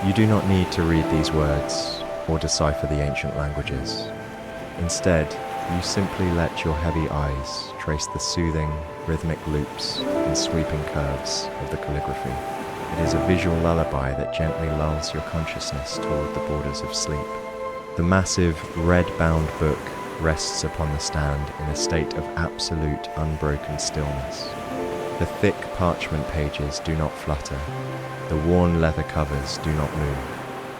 You do not need to read these words or decipher the ancient languages. Instead, you simply let your heavy eyes trace the soothing, rhythmic loops and sweeping curves of the calligraphy. It is a visual lullaby that gently lulls your consciousness toward the borders of sleep. The massive, red-bound book rests upon the stand in a state of absolute, unbroken stillness. The thick parchment pages do not flutter. The worn leather covers do not move.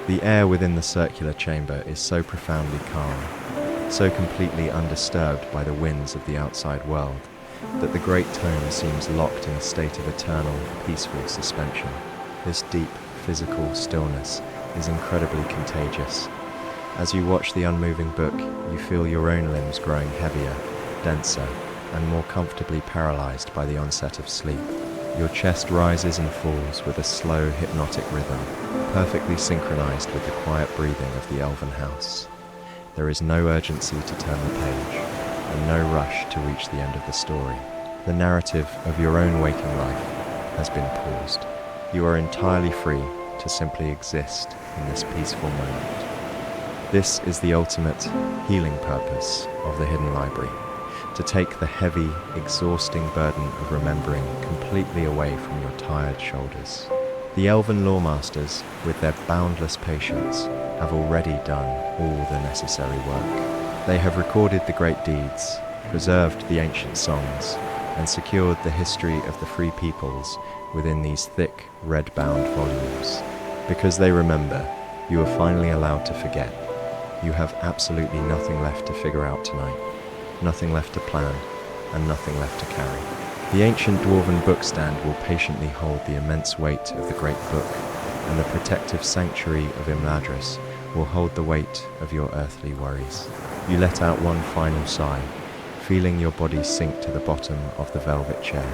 The air within the circular chamber is so profoundly calm, so completely undisturbed by the winds of the outside world, that the great tome seems locked in a state of eternal, peaceful suspension. This deep, physical stillness is incredibly contagious. As you watch the unmoving book, you feel your own limbs growing heavier, denser, and more comfortably paralyzed by the onset of sleep. Your chest rises and falls with a slow, hypnotic rhythm, perfectly synchronized with the quiet breathing of the elven house. There is no urgency to turn the page, and no rush to reach the end of the story. The narrative of your own waking life has been paused. You are entirely free to simply exist in this peaceful moment. This is the ultimate healing purpose of the Hidden Library, to take the heavy, exhausting burden of remembering completely away from your tired shoulders. The elven lawmasters, with their boundless patience, have already done all the necessary work. They have recorded the great deeds, preserved the ancient songs, and secured the history of the free peoples within these thick, red-bound volumes. Because they remember, you are finally allowed to forget. You have absolutely nothing left to figure out tonight, nothing left to plan, and nothing left to carry. The ancient dwarven bookstand will patiently hold the immense weight of the great book, and the protective sanctuary of Imladris will hold the weight of your earthly worries. You let out one final sigh, feeling your body sink to the bottom of the velvet chair.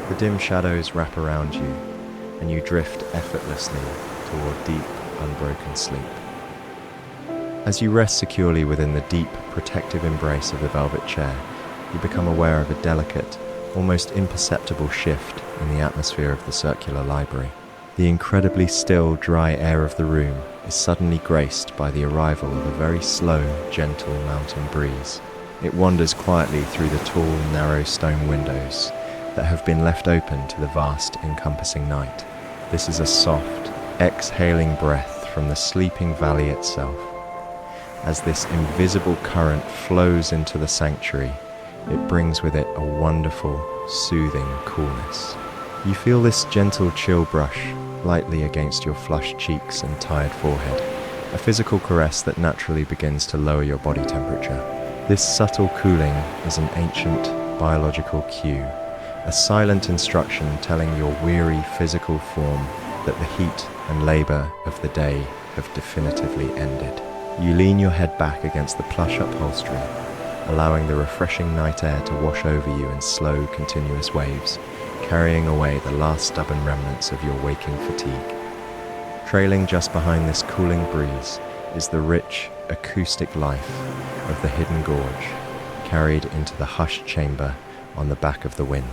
The dim shadows wrap around you, and you drift effortlessly toward deep, unbroken sleep. As you rest securely within the deep, protective embrace of the velvet chair, you become aware of a delicate, almost imperceptible shift in the atmosphere of the circular library. The incredibly still, dry air of the room is suddenly graced by the arrival of a very slow, gentle mountain breeze. It wanders quietly through the tall, narrow stone windows that have been left open to the vast, encompassing night. This is a soft, exhaling breath from the sleeping valley itself. As this invisible current flows into the sanctuary, it brings with it a wonderful, soothing coolness. You feel this gentle chill brush lightly against your flushed cheeks and tired forehead, a physical caress that naturally begins to lower your body temperature. This subtle cooling is an ancient biological cue, a silent instruction telling your weary physical form that the heat and labor of the day have definitively ended. You lean your head back against the plush upholstery, allowing the refreshing night air to wash over you in slow, continuous waves, carrying away the last stubborn remnants of your waking fatigue. Trailing just behind this cooling breeze is the rich, acoustic life of the hidden gorge, carried into the hushed chamber on the back of the wind.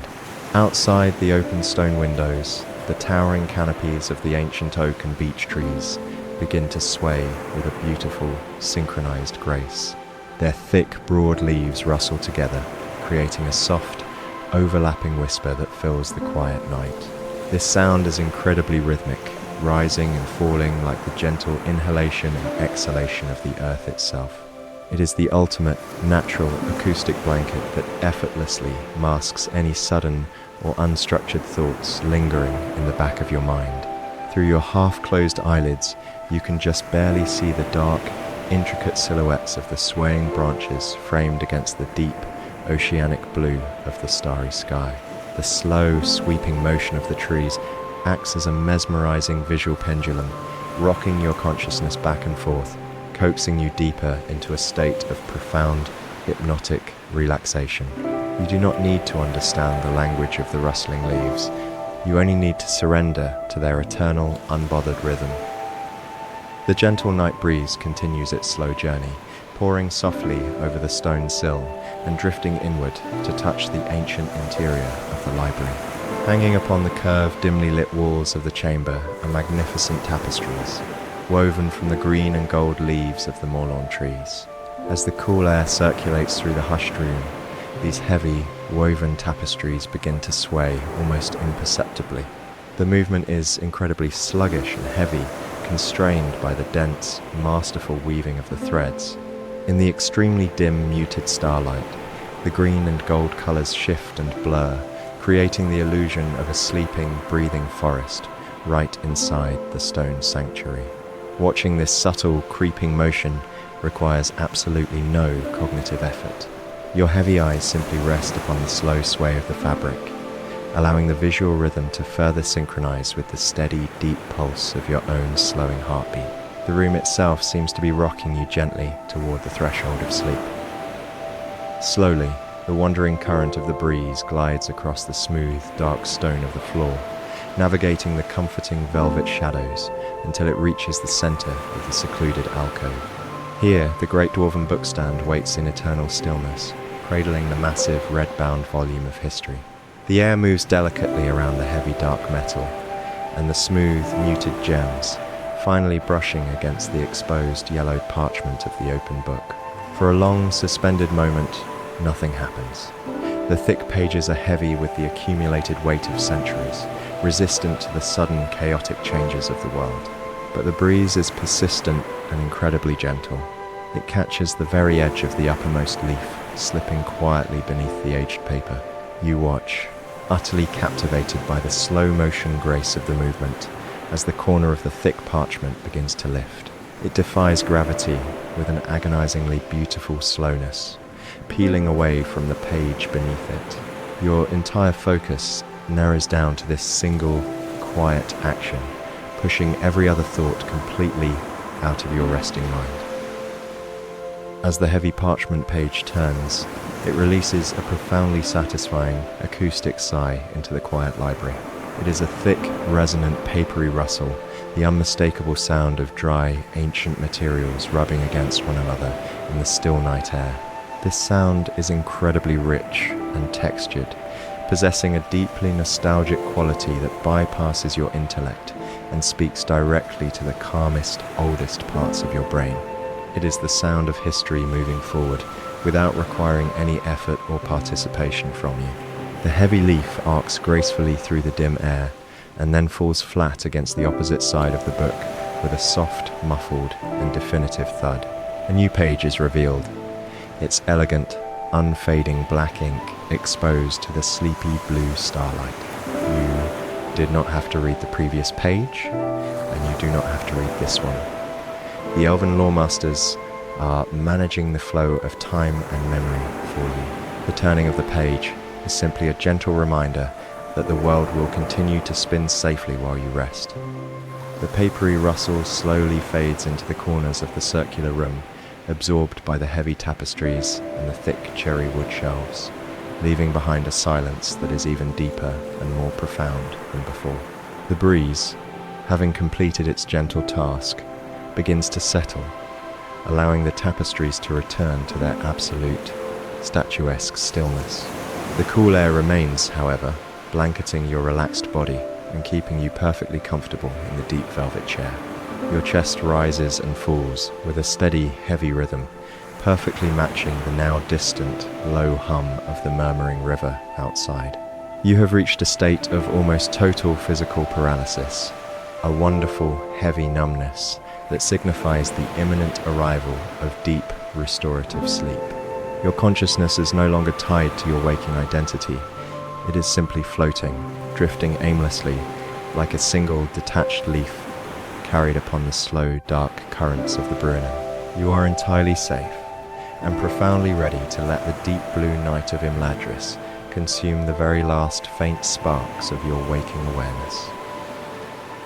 Outside the open stone windows, the towering canopies of the ancient oak and beech trees begin to sway with a beautiful, synchronized grace. Their thick, broad leaves rustle together, creating a soft, overlapping whisper that fills the quiet night. This sound is incredibly rhythmic, rising and falling like the gentle inhalation and exhalation of the earth itself. It is the ultimate, natural acoustic blanket that effortlessly masks any sudden or unstructured thoughts lingering in the back of your mind. Through your half-closed eyelids, you can just barely see the dark, intricate silhouettes of the swaying branches framed against the deep, oceanic blue of the starry sky. The slow, sweeping motion of the trees acts as a mesmerizing visual pendulum, rocking your consciousness back and forth, coaxing you deeper into a state of profound, hypnotic relaxation. You do not need to understand the language of the rustling leaves. You only need to surrender to their eternal, unbothered rhythm. The gentle night breeze continues its slow journey, pouring softly over the stone sill and drifting inward to touch the ancient interior of the library. Hanging upon the curved, dimly lit walls of the chamber are magnificent tapestries, woven from the green and gold leaves of the moorlawn trees. As the cool air circulates through the hushed room, these heavy, woven tapestries begin to sway almost imperceptibly. The movement is incredibly sluggish and heavy, constrained by the dense, masterful weaving of the threads. In the extremely dim, muted starlight, the green and gold colors shift and blur, creating the illusion of a sleeping, breathing forest right inside the stone sanctuary. Watching this subtle, creeping motion requires absolutely no cognitive effort. Your heavy eyes simply rest upon the slow sway of the fabric, allowing the visual rhythm to further synchronize with the steady, deep pulse of your own slowing heartbeat. The room itself seems to be rocking you gently toward the threshold of sleep. Slowly, the wandering current of the breeze glides across the smooth, dark stone of the floor, navigating the comforting velvet shadows until it reaches the center of the secluded alcove. Here, the great dwarven bookstand waits in eternal stillness, cradling the massive, red-bound volume of history. The air moves delicately around the heavy, dark metal, and the smooth, muted gems finally brushing against the exposed, yellowed parchment of the open book. For a long, suspended moment, nothing happens. The thick pages are heavy with the accumulated weight of centuries, resistant to the sudden, chaotic changes of the world. But the breeze is persistent and incredibly gentle. It catches the very edge of the uppermost leaf, slipping quietly beneath the aged paper. You watch, utterly captivated by the slow-motion grace of the movement, as the corner of the thick parchment begins to lift. It defies gravity with an agonizingly beautiful slowness, peeling away from the page beneath it. Your entire focus narrows down to this single, quiet action, pushing every other thought completely out of your resting mind. As the heavy parchment page turns, it releases a profoundly satisfying acoustic sigh into the quiet library. It is a thick, resonant, papery rustle, the unmistakable sound of dry, ancient materials rubbing against one another in the still night air. This sound is incredibly rich and textured, possessing a deeply nostalgic quality that bypasses your intellect and speaks directly to the calmest, oldest parts of your brain. It is the sound of history moving forward without requiring any effort or participation from you. The heavy leaf arcs gracefully through the dim air and then falls flat against the opposite side of the book with a soft, muffled, and definitive thud. A new page is revealed, its elegant, unfading black ink exposed to the sleepy blue starlight. You did not have to read the previous page, and you do not have to read this one. The elven lawmasters are managing the flow of time and memory for you. The turning of the page is simply a gentle reminder that the world will continue to spin safely while you rest. The papery rustle slowly fades into the corners of the circular room, absorbed by the heavy tapestries and the thick cherry wood shelves. leaving behind a silence that is even deeper and more profound than before. The breeze, having completed its gentle task, begins to settle, allowing the tapestries to return to their absolute, statuesque stillness. The cool air remains, however, blanketing your relaxed body and keeping you perfectly comfortable in the deep velvet chair. Your chest rises and falls with a steady, heavy rhythm, perfectly matching the now distant, low hum of the murmuring river outside. You have reached a state of almost total physical paralysis, a wonderful, heavy numbness that signifies the imminent arrival of deep, restorative sleep. Your consciousness is no longer tied to your waking identity. It is simply floating, drifting aimlessly, like a single detached leaf carried upon the slow, dark currents of the Brunnen. You are entirely safe, and profoundly ready to let the deep blue night of Imladris consume the very last faint sparks of your waking awareness.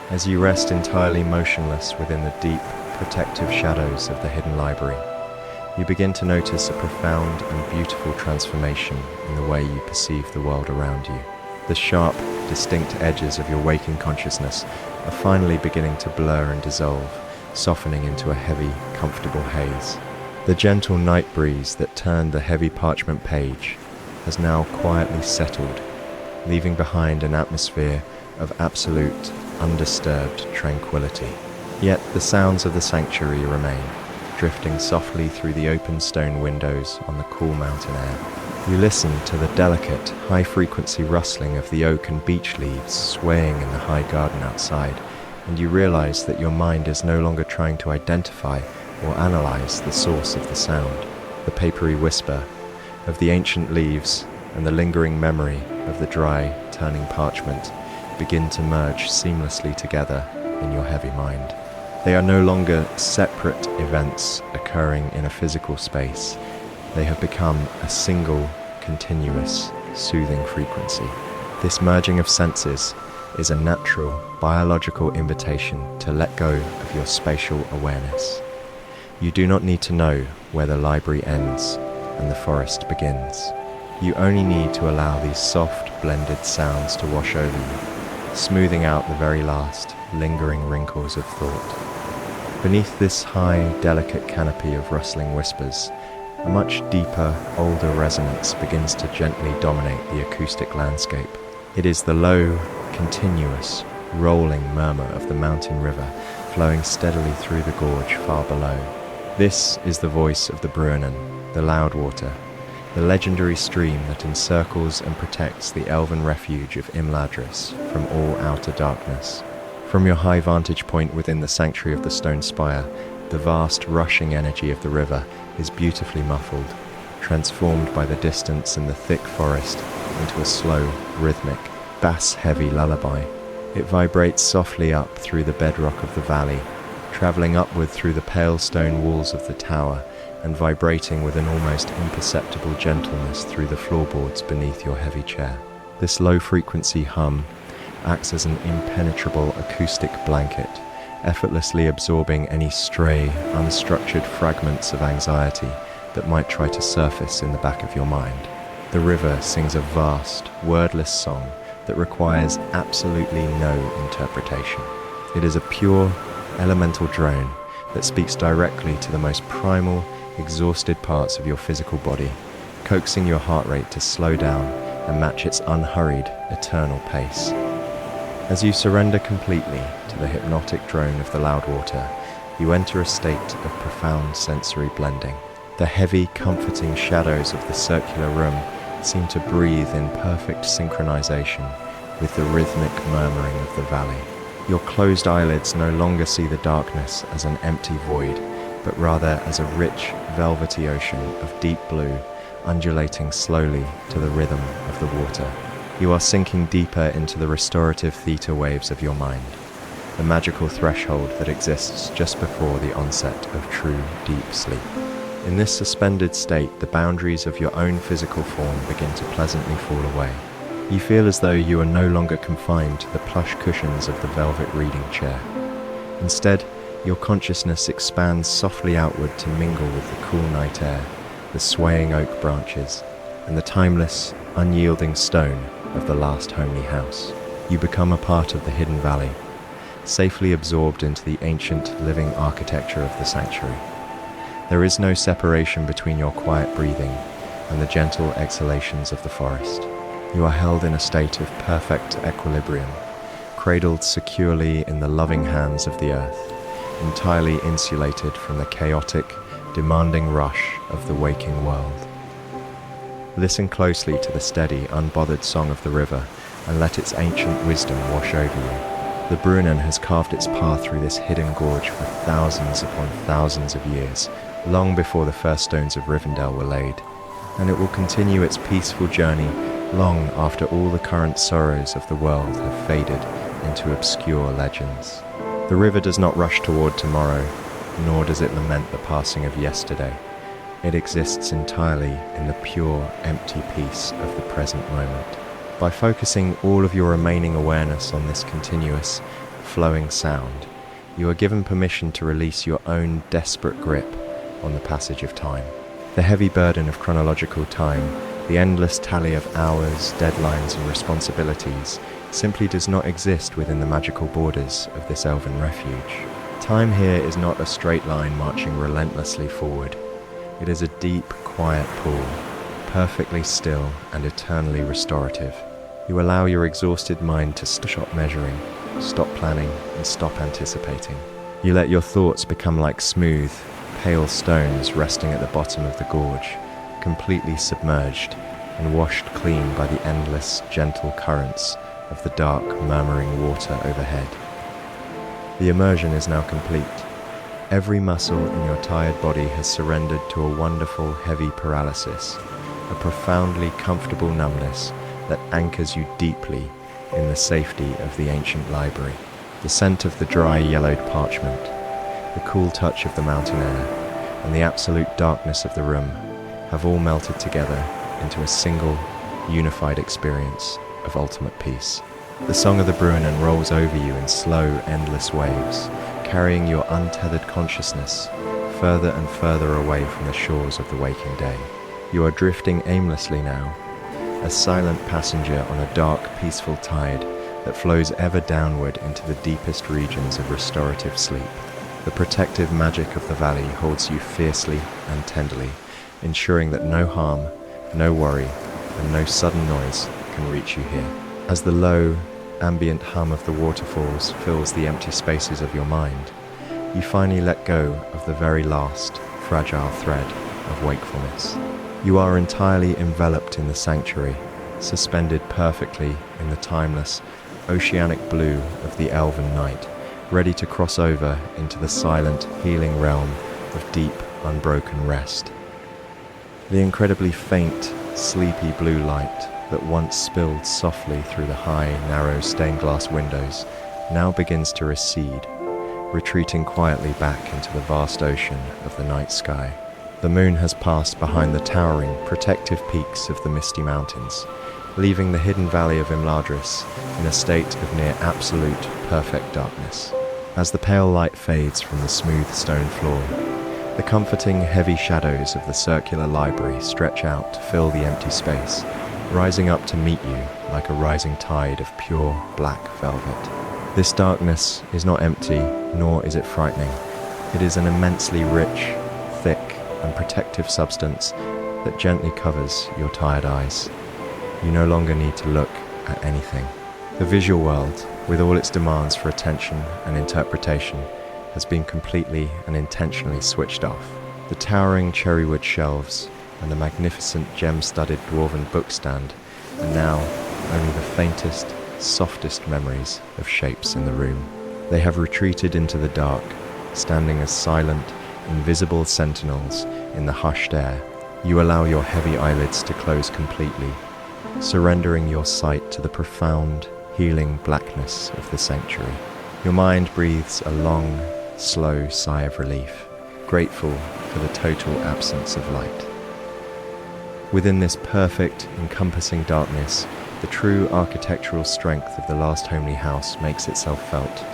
As you rest entirely motionless within the deep, protective shadows of the hidden library, you begin to notice a profound and beautiful transformation in the way you perceive the world around you. The sharp, distinct edges of your waking consciousness are finally beginning to blur and dissolve, softening into a heavy, comfortable haze. The gentle night breeze that turned the heavy parchment page has now quietly settled, leaving behind an atmosphere of absolute, undisturbed tranquility. Yet the sounds of the sanctuary remain, drifting softly through the open stone windows on the cool mountain air. You listen to the delicate, high-frequency rustling of the oak and beech leaves swaying in the high garden outside, and you realize that your mind is no longer trying to identify or analyze the source of the sound. The papery whisper of the ancient leaves and the lingering memory of the dry, turning parchment begin to merge seamlessly together in your heavy mind. They are no longer separate events occurring in a physical space. They have become a single, continuous, soothing frequency. This merging of senses is a natural, biological invitation to let go of your spatial awareness. You do not need to know where the library ends and the forest begins. You only need to allow these soft, blended sounds to wash over you, smoothing out the very last, lingering wrinkles of thought. Beneath this high, delicate canopy of rustling whispers, a much deeper, older resonance begins to gently dominate the acoustic landscape. It is the low, continuous, rolling murmur of the mountain river flowing steadily through the gorge far below. This is the voice of the Brunnen, the Loudwater, the legendary stream that encircles and protects the elven refuge of Imladris from all outer darkness. From your high vantage point within the sanctuary of the stone spire, the vast rushing energy of the river is beautifully muffled, transformed by the distance and the thick forest into a slow, rhythmic, bass-heavy lullaby. It vibrates softly up through the bedrock of the valley, travelling upward through the pale stone walls of the tower and vibrating with an almost imperceptible gentleness through the floorboards beneath your heavy chair. This low-frequency hum acts as an impenetrable acoustic blanket, effortlessly absorbing any stray, unstructured fragments of anxiety that might try to surface in the back of your mind. The river sings a vast, wordless song that requires absolutely no interpretation. It is a pure, elemental drone that speaks directly to the most primal, exhausted parts of your physical body, coaxing your heart rate to slow down and match its unhurried, eternal pace. As you surrender completely to the hypnotic drone of the Loudwater, you enter a state of profound sensory blending. The heavy, comforting shadows of the circular room seem to breathe in perfect synchronization with the rhythmic murmuring of the valley. Your closed eyelids no longer see the darkness as an empty void, but rather as a rich, velvety ocean of deep blue, undulating slowly to the rhythm of the water. You are sinking deeper into the restorative theta waves of your mind, the magical threshold that exists just before the onset of true deep sleep. In this suspended state, the boundaries of your own physical form begin to pleasantly fall away. You feel as though you are no longer confined to the plush cushions of the velvet reading chair. Instead, your consciousness expands softly outward to mingle with the cool night air, the swaying oak branches, and the timeless, unyielding stone of the last homely house. You become a part of the hidden valley, safely absorbed into the ancient living architecture of the sanctuary. There is no separation between your quiet breathing and the gentle exhalations of the forest. You are held in a state of perfect equilibrium, cradled securely in the loving hands of the earth, entirely insulated from the chaotic, demanding rush of the waking world. Listen closely to the steady, unbothered song of the river and let its ancient wisdom wash over you. The Brunnen has carved its path through this hidden gorge for thousands upon thousands of years, long before the first stones of Rivendell were laid, and it will continue its peaceful journey long after all the current sorrows of the world have faded into obscure legends. The river does not rush toward tomorrow, nor does it lament the passing of yesterday. It exists entirely in the pure, empty peace of the present moment. By focusing all of your remaining awareness on this continuous, flowing sound, you are given permission to release your own desperate grip on the passage of time. The heavy burden of chronological time, the endless tally of hours, deadlines, and responsibilities simply does not exist within the magical borders of this elven refuge. Time here is not a straight line marching relentlessly forward. It is a deep, quiet pool, perfectly still and eternally restorative. You allow your exhausted mind to stop measuring, stop planning, and stop anticipating. You let your thoughts become like smooth, pale stones resting at the bottom of the gorge, completely submerged and washed clean by the endless, gentle currents of the dark, murmuring water overhead. The immersion is now complete. Every muscle in your tired body has surrendered to a wonderful, heavy paralysis, a profoundly comfortable numbness that anchors you deeply in the safety of the ancient library. The scent of the dry, yellowed parchment, the cool touch of the mountain air, and the absolute darkness of the room have all melted together into a single, unified experience of ultimate peace. The song of the Brunnen rolls over you in slow, endless waves, carrying your untethered consciousness further and further away from the shores of the waking day. You are drifting aimlessly now, a silent passenger on a dark, peaceful tide that flows ever downward into the deepest regions of restorative sleep. The protective magic of the valley holds you fiercely and tenderly, ensuring that no harm, no worry, and no sudden noise can reach you here. As the low, ambient hum of the waterfalls fills the empty spaces of your mind, you finally let go of the very last, fragile thread of wakefulness. You are entirely enveloped in the sanctuary, suspended perfectly in the timeless, oceanic blue of the elven night, ready to cross over into the silent, healing realm of deep, unbroken rest. The incredibly faint, sleepy blue light that once spilled softly through the high, narrow stained glass windows now begins to recede, retreating quietly back into the vast ocean of the night sky. The moon has passed behind the towering, protective peaks of the misty mountains, leaving the hidden valley of Imladris in a state of near absolute, perfect darkness. As the pale light fades from the smooth stone floor, the comforting, heavy shadows of the circular library stretch out to fill the empty space, rising up to meet you like a rising tide of pure, black velvet. This darkness is not empty, nor is it frightening. It is an immensely rich, thick, and protective substance that gently covers your tired eyes. You no longer need to look at anything. The visual world, with all its demands for attention and interpretation, has been completely and intentionally switched off. The towering cherrywood shelves and the magnificent gem-studded dwarven bookstand are now only the faintest, softest memories of shapes in the room. They have retreated into the dark, standing as silent, invisible sentinels in the hushed air. You allow your heavy eyelids to close completely, surrendering your sight to the profound, healing blackness of the sanctuary. Your mind breathes a long, slow sigh of relief, grateful for the total absence of light. Within this perfect, encompassing darkness, the true architectural strength of the last homely house makes itself felt,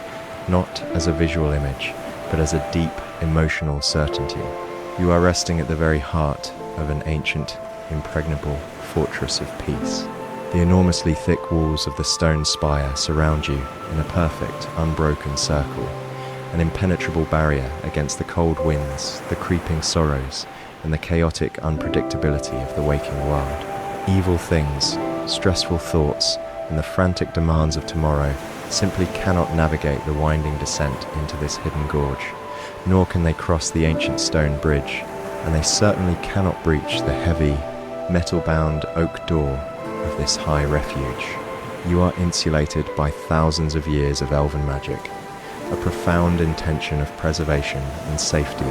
not as a visual image, but as a deep, emotional certainty. You are resting at the very heart of an ancient, impregnable, fortress of peace. The enormously thick walls of the stone spire surround you in a perfect, unbroken circle, an impenetrable barrier against the cold winds, the creeping sorrows, and the chaotic unpredictability of the waking world. Evil things, stressful thoughts, and the frantic demands of tomorrow simply cannot navigate the winding descent into this hidden gorge, nor can they cross the ancient stone bridge, and they certainly cannot breach the heavy, metal-bound oak door of this high refuge. You are insulated by thousands of years of elven magic, a profound intention of preservation and safety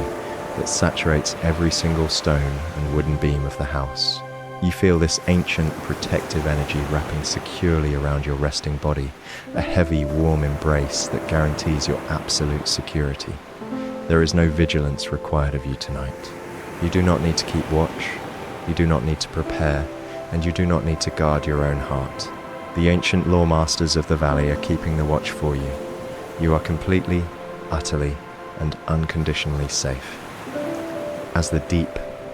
that saturates every single stone and wooden beam of the house. You feel this ancient protective energy wrapping securely around your resting body, a heavy, warm embrace that guarantees your absolute security. There is no vigilance required of you tonight. You do not need to keep watch, you do not need to prepare, and you do not need to guard your own heart. The ancient law masters of the valley are keeping the watch for you. You are completely, utterly, and unconditionally safe. As the deep,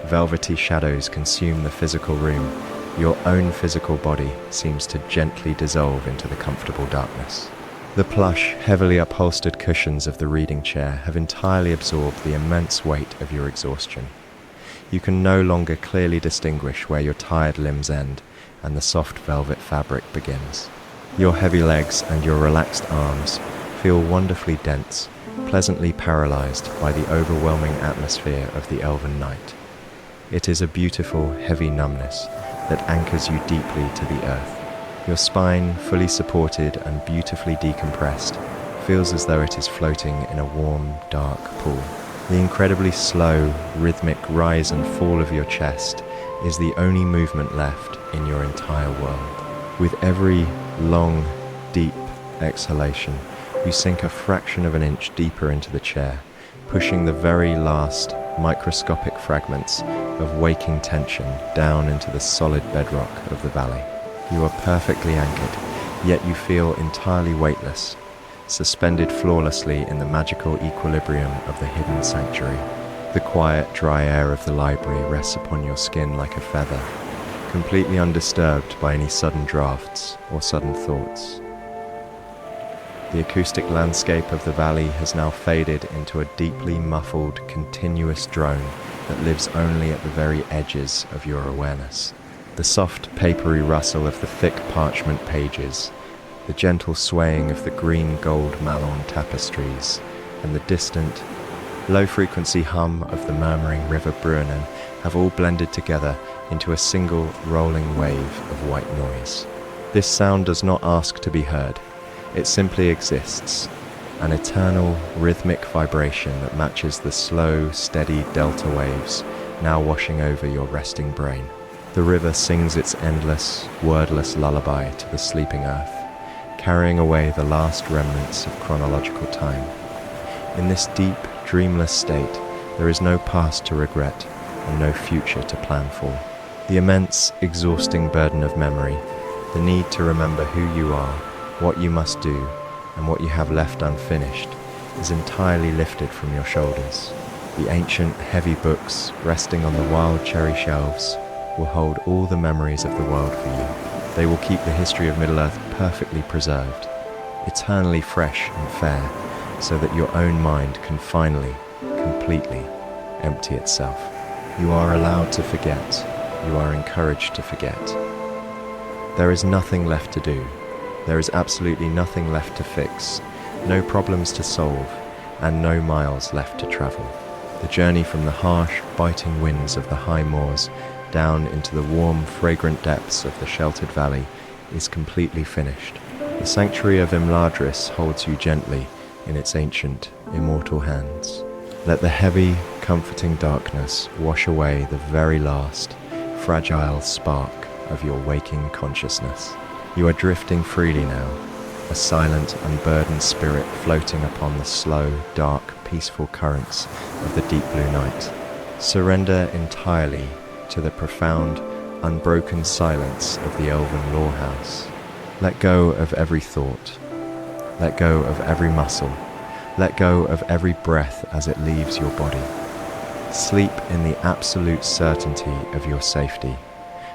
velvety shadows consume the physical room, your own physical body seems to gently dissolve into the comfortable darkness. The plush, heavily upholstered cushions of the reading chair have entirely absorbed the immense weight of your exhaustion. You can no longer clearly distinguish where your tired limbs end and the soft velvet fabric begins. Your heavy legs and your relaxed arms feel wonderfully dense, pleasantly paralyzed by the overwhelming atmosphere of the elven night. It is a beautiful, heavy numbness that anchors you deeply to the earth. Your spine, fully supported and beautifully decompressed, feels as though it is floating in a warm, dark pool. The incredibly slow, rhythmic rise and fall of your chest is the only movement left in your entire world. With every long, deep exhalation, you sink a fraction of an inch deeper into the chair, pushing the very last microscopic fragments of waking tension down into the solid bedrock of the valley. You are perfectly anchored, yet you feel entirely weightless, suspended flawlessly in the magical equilibrium of the hidden sanctuary. The quiet, dry air of the library rests upon your skin like a feather, completely undisturbed by any sudden drafts or sudden thoughts. The acoustic landscape of the valley has now faded into a deeply muffled, continuous drone that lives only at the very edges of your awareness. The soft, papery rustle of the thick parchment pages, the gentle swaying of the green-gold Malon tapestries, and the distant, low-frequency hum of the murmuring river Brunnen have all blended together into a single rolling wave of white noise. This sound does not ask to be heard. It simply exists, an eternal, rhythmic vibration that matches the slow, steady delta waves now washing over your resting brain. The river sings its endless, wordless lullaby to the sleeping earth, carrying away the last remnants of chronological time. In this deep, dreamless state, there is no past to regret and no future to plan for. The immense, exhausting burden of memory, the need to remember who you are, what you must do, and what you have left unfinished, is entirely lifted from your shoulders. The ancient, heavy books resting on the wild cherry shelves will hold all the memories of the world for you. They will keep the history of Middle-earth perfectly preserved, eternally fresh and fair, so that your own mind can finally, completely empty itself. You are allowed to forget. You are encouraged to forget. There is nothing left to do. There is absolutely nothing left to fix, no problems to solve, and no miles left to travel. The journey from the harsh, biting winds of the high moors down into the warm, fragrant depths of the sheltered valley is completely finished. The sanctuary of Imladris holds you gently in its ancient, immortal hands. Let the heavy, comforting darkness wash away the very last, fragile spark of your waking consciousness. You are drifting freely now, a silent, unburdened spirit floating upon the slow, dark, peaceful currents of the deep blue night. Surrender entirely to the profound, unbroken silence of the elven lore house. Let go of every thought. Let go of every muscle. Let go of every breath as it leaves your body. Sleep in the absolute certainty of your safety,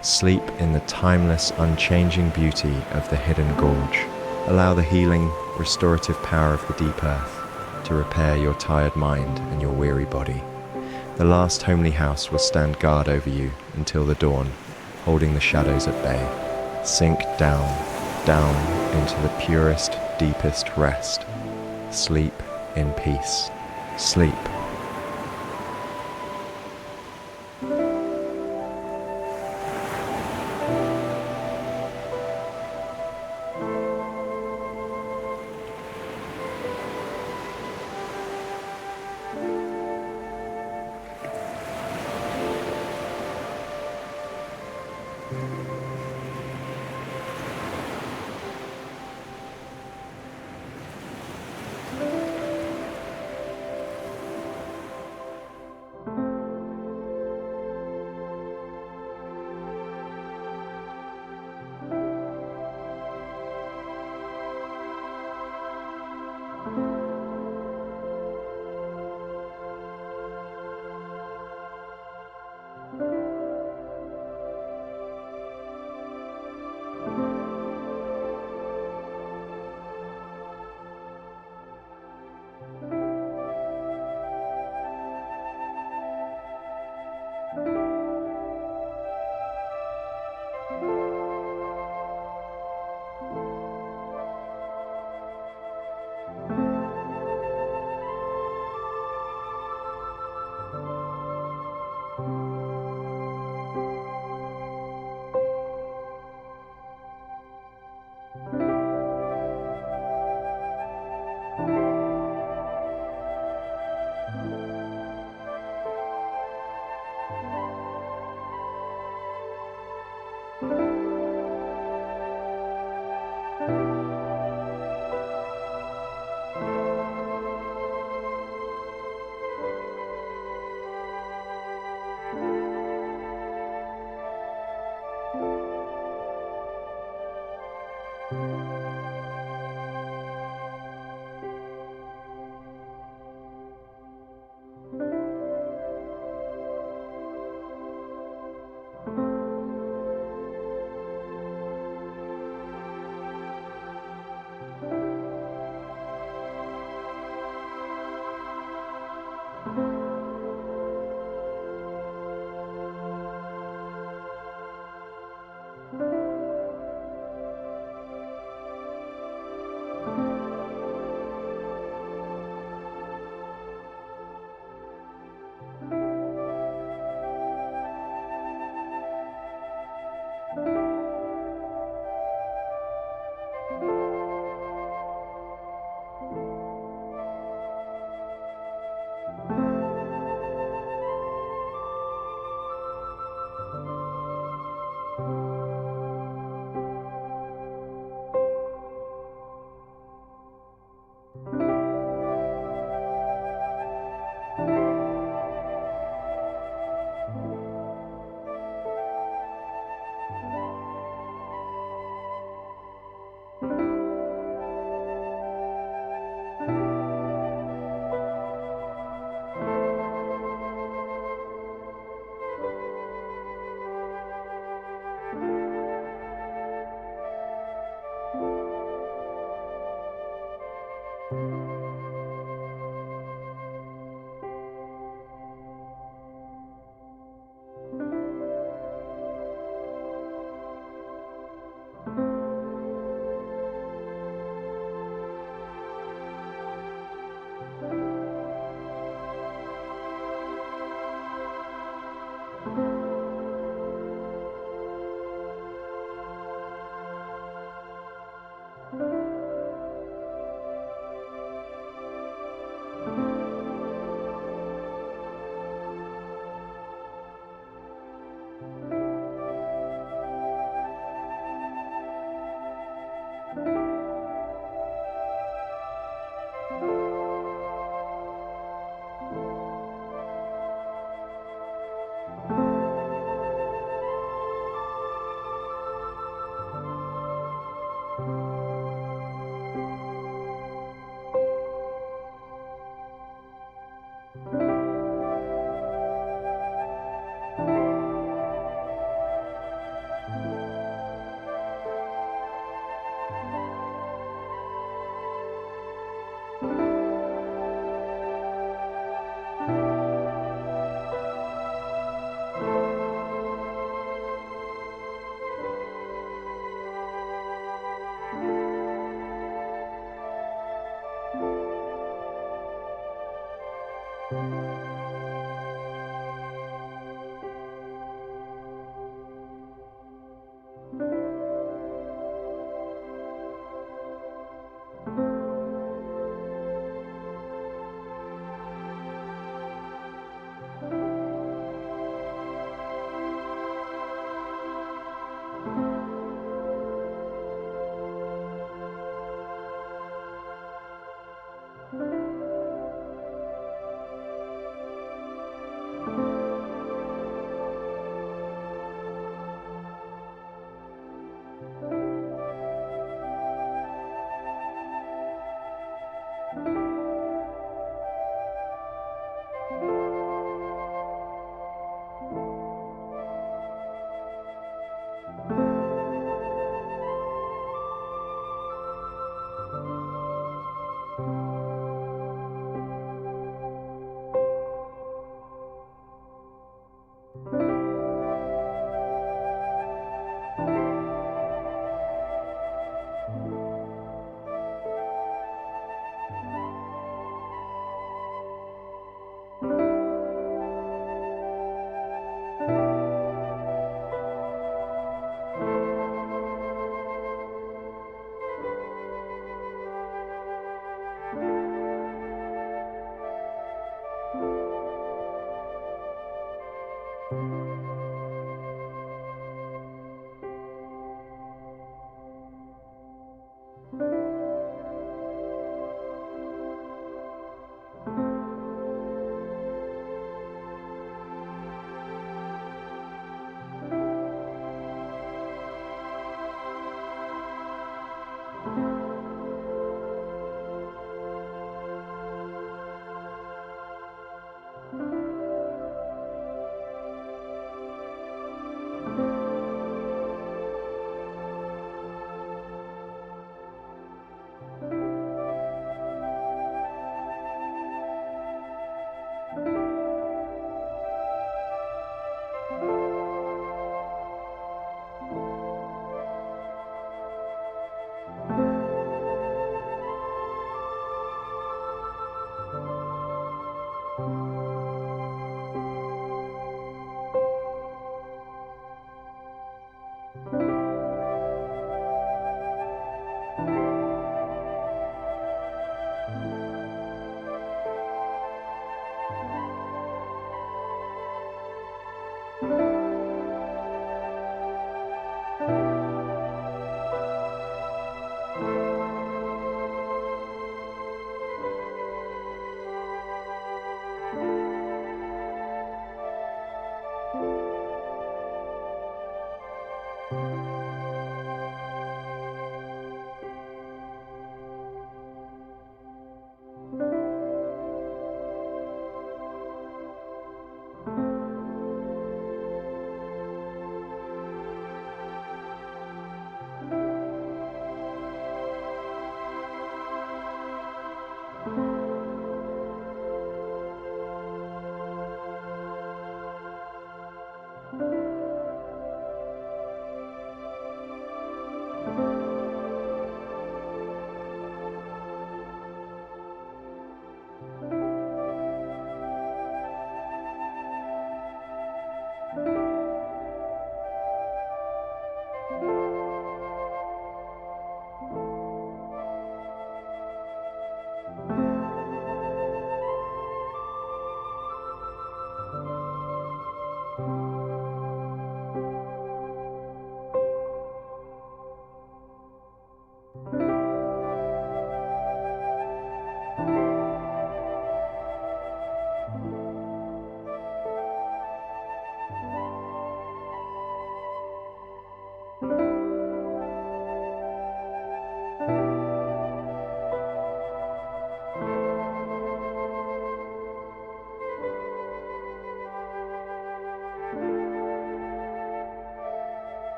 Sleep in the timeless, unchanging beauty of the hidden gorge. Allow the healing, restorative power of the deep earth to repair your tired mind and your weary body. The last homely house will stand guard over you until the dawn, holding the shadows at bay. Sink down, down into the purest, deepest rest. Sleep in peace. Sleep.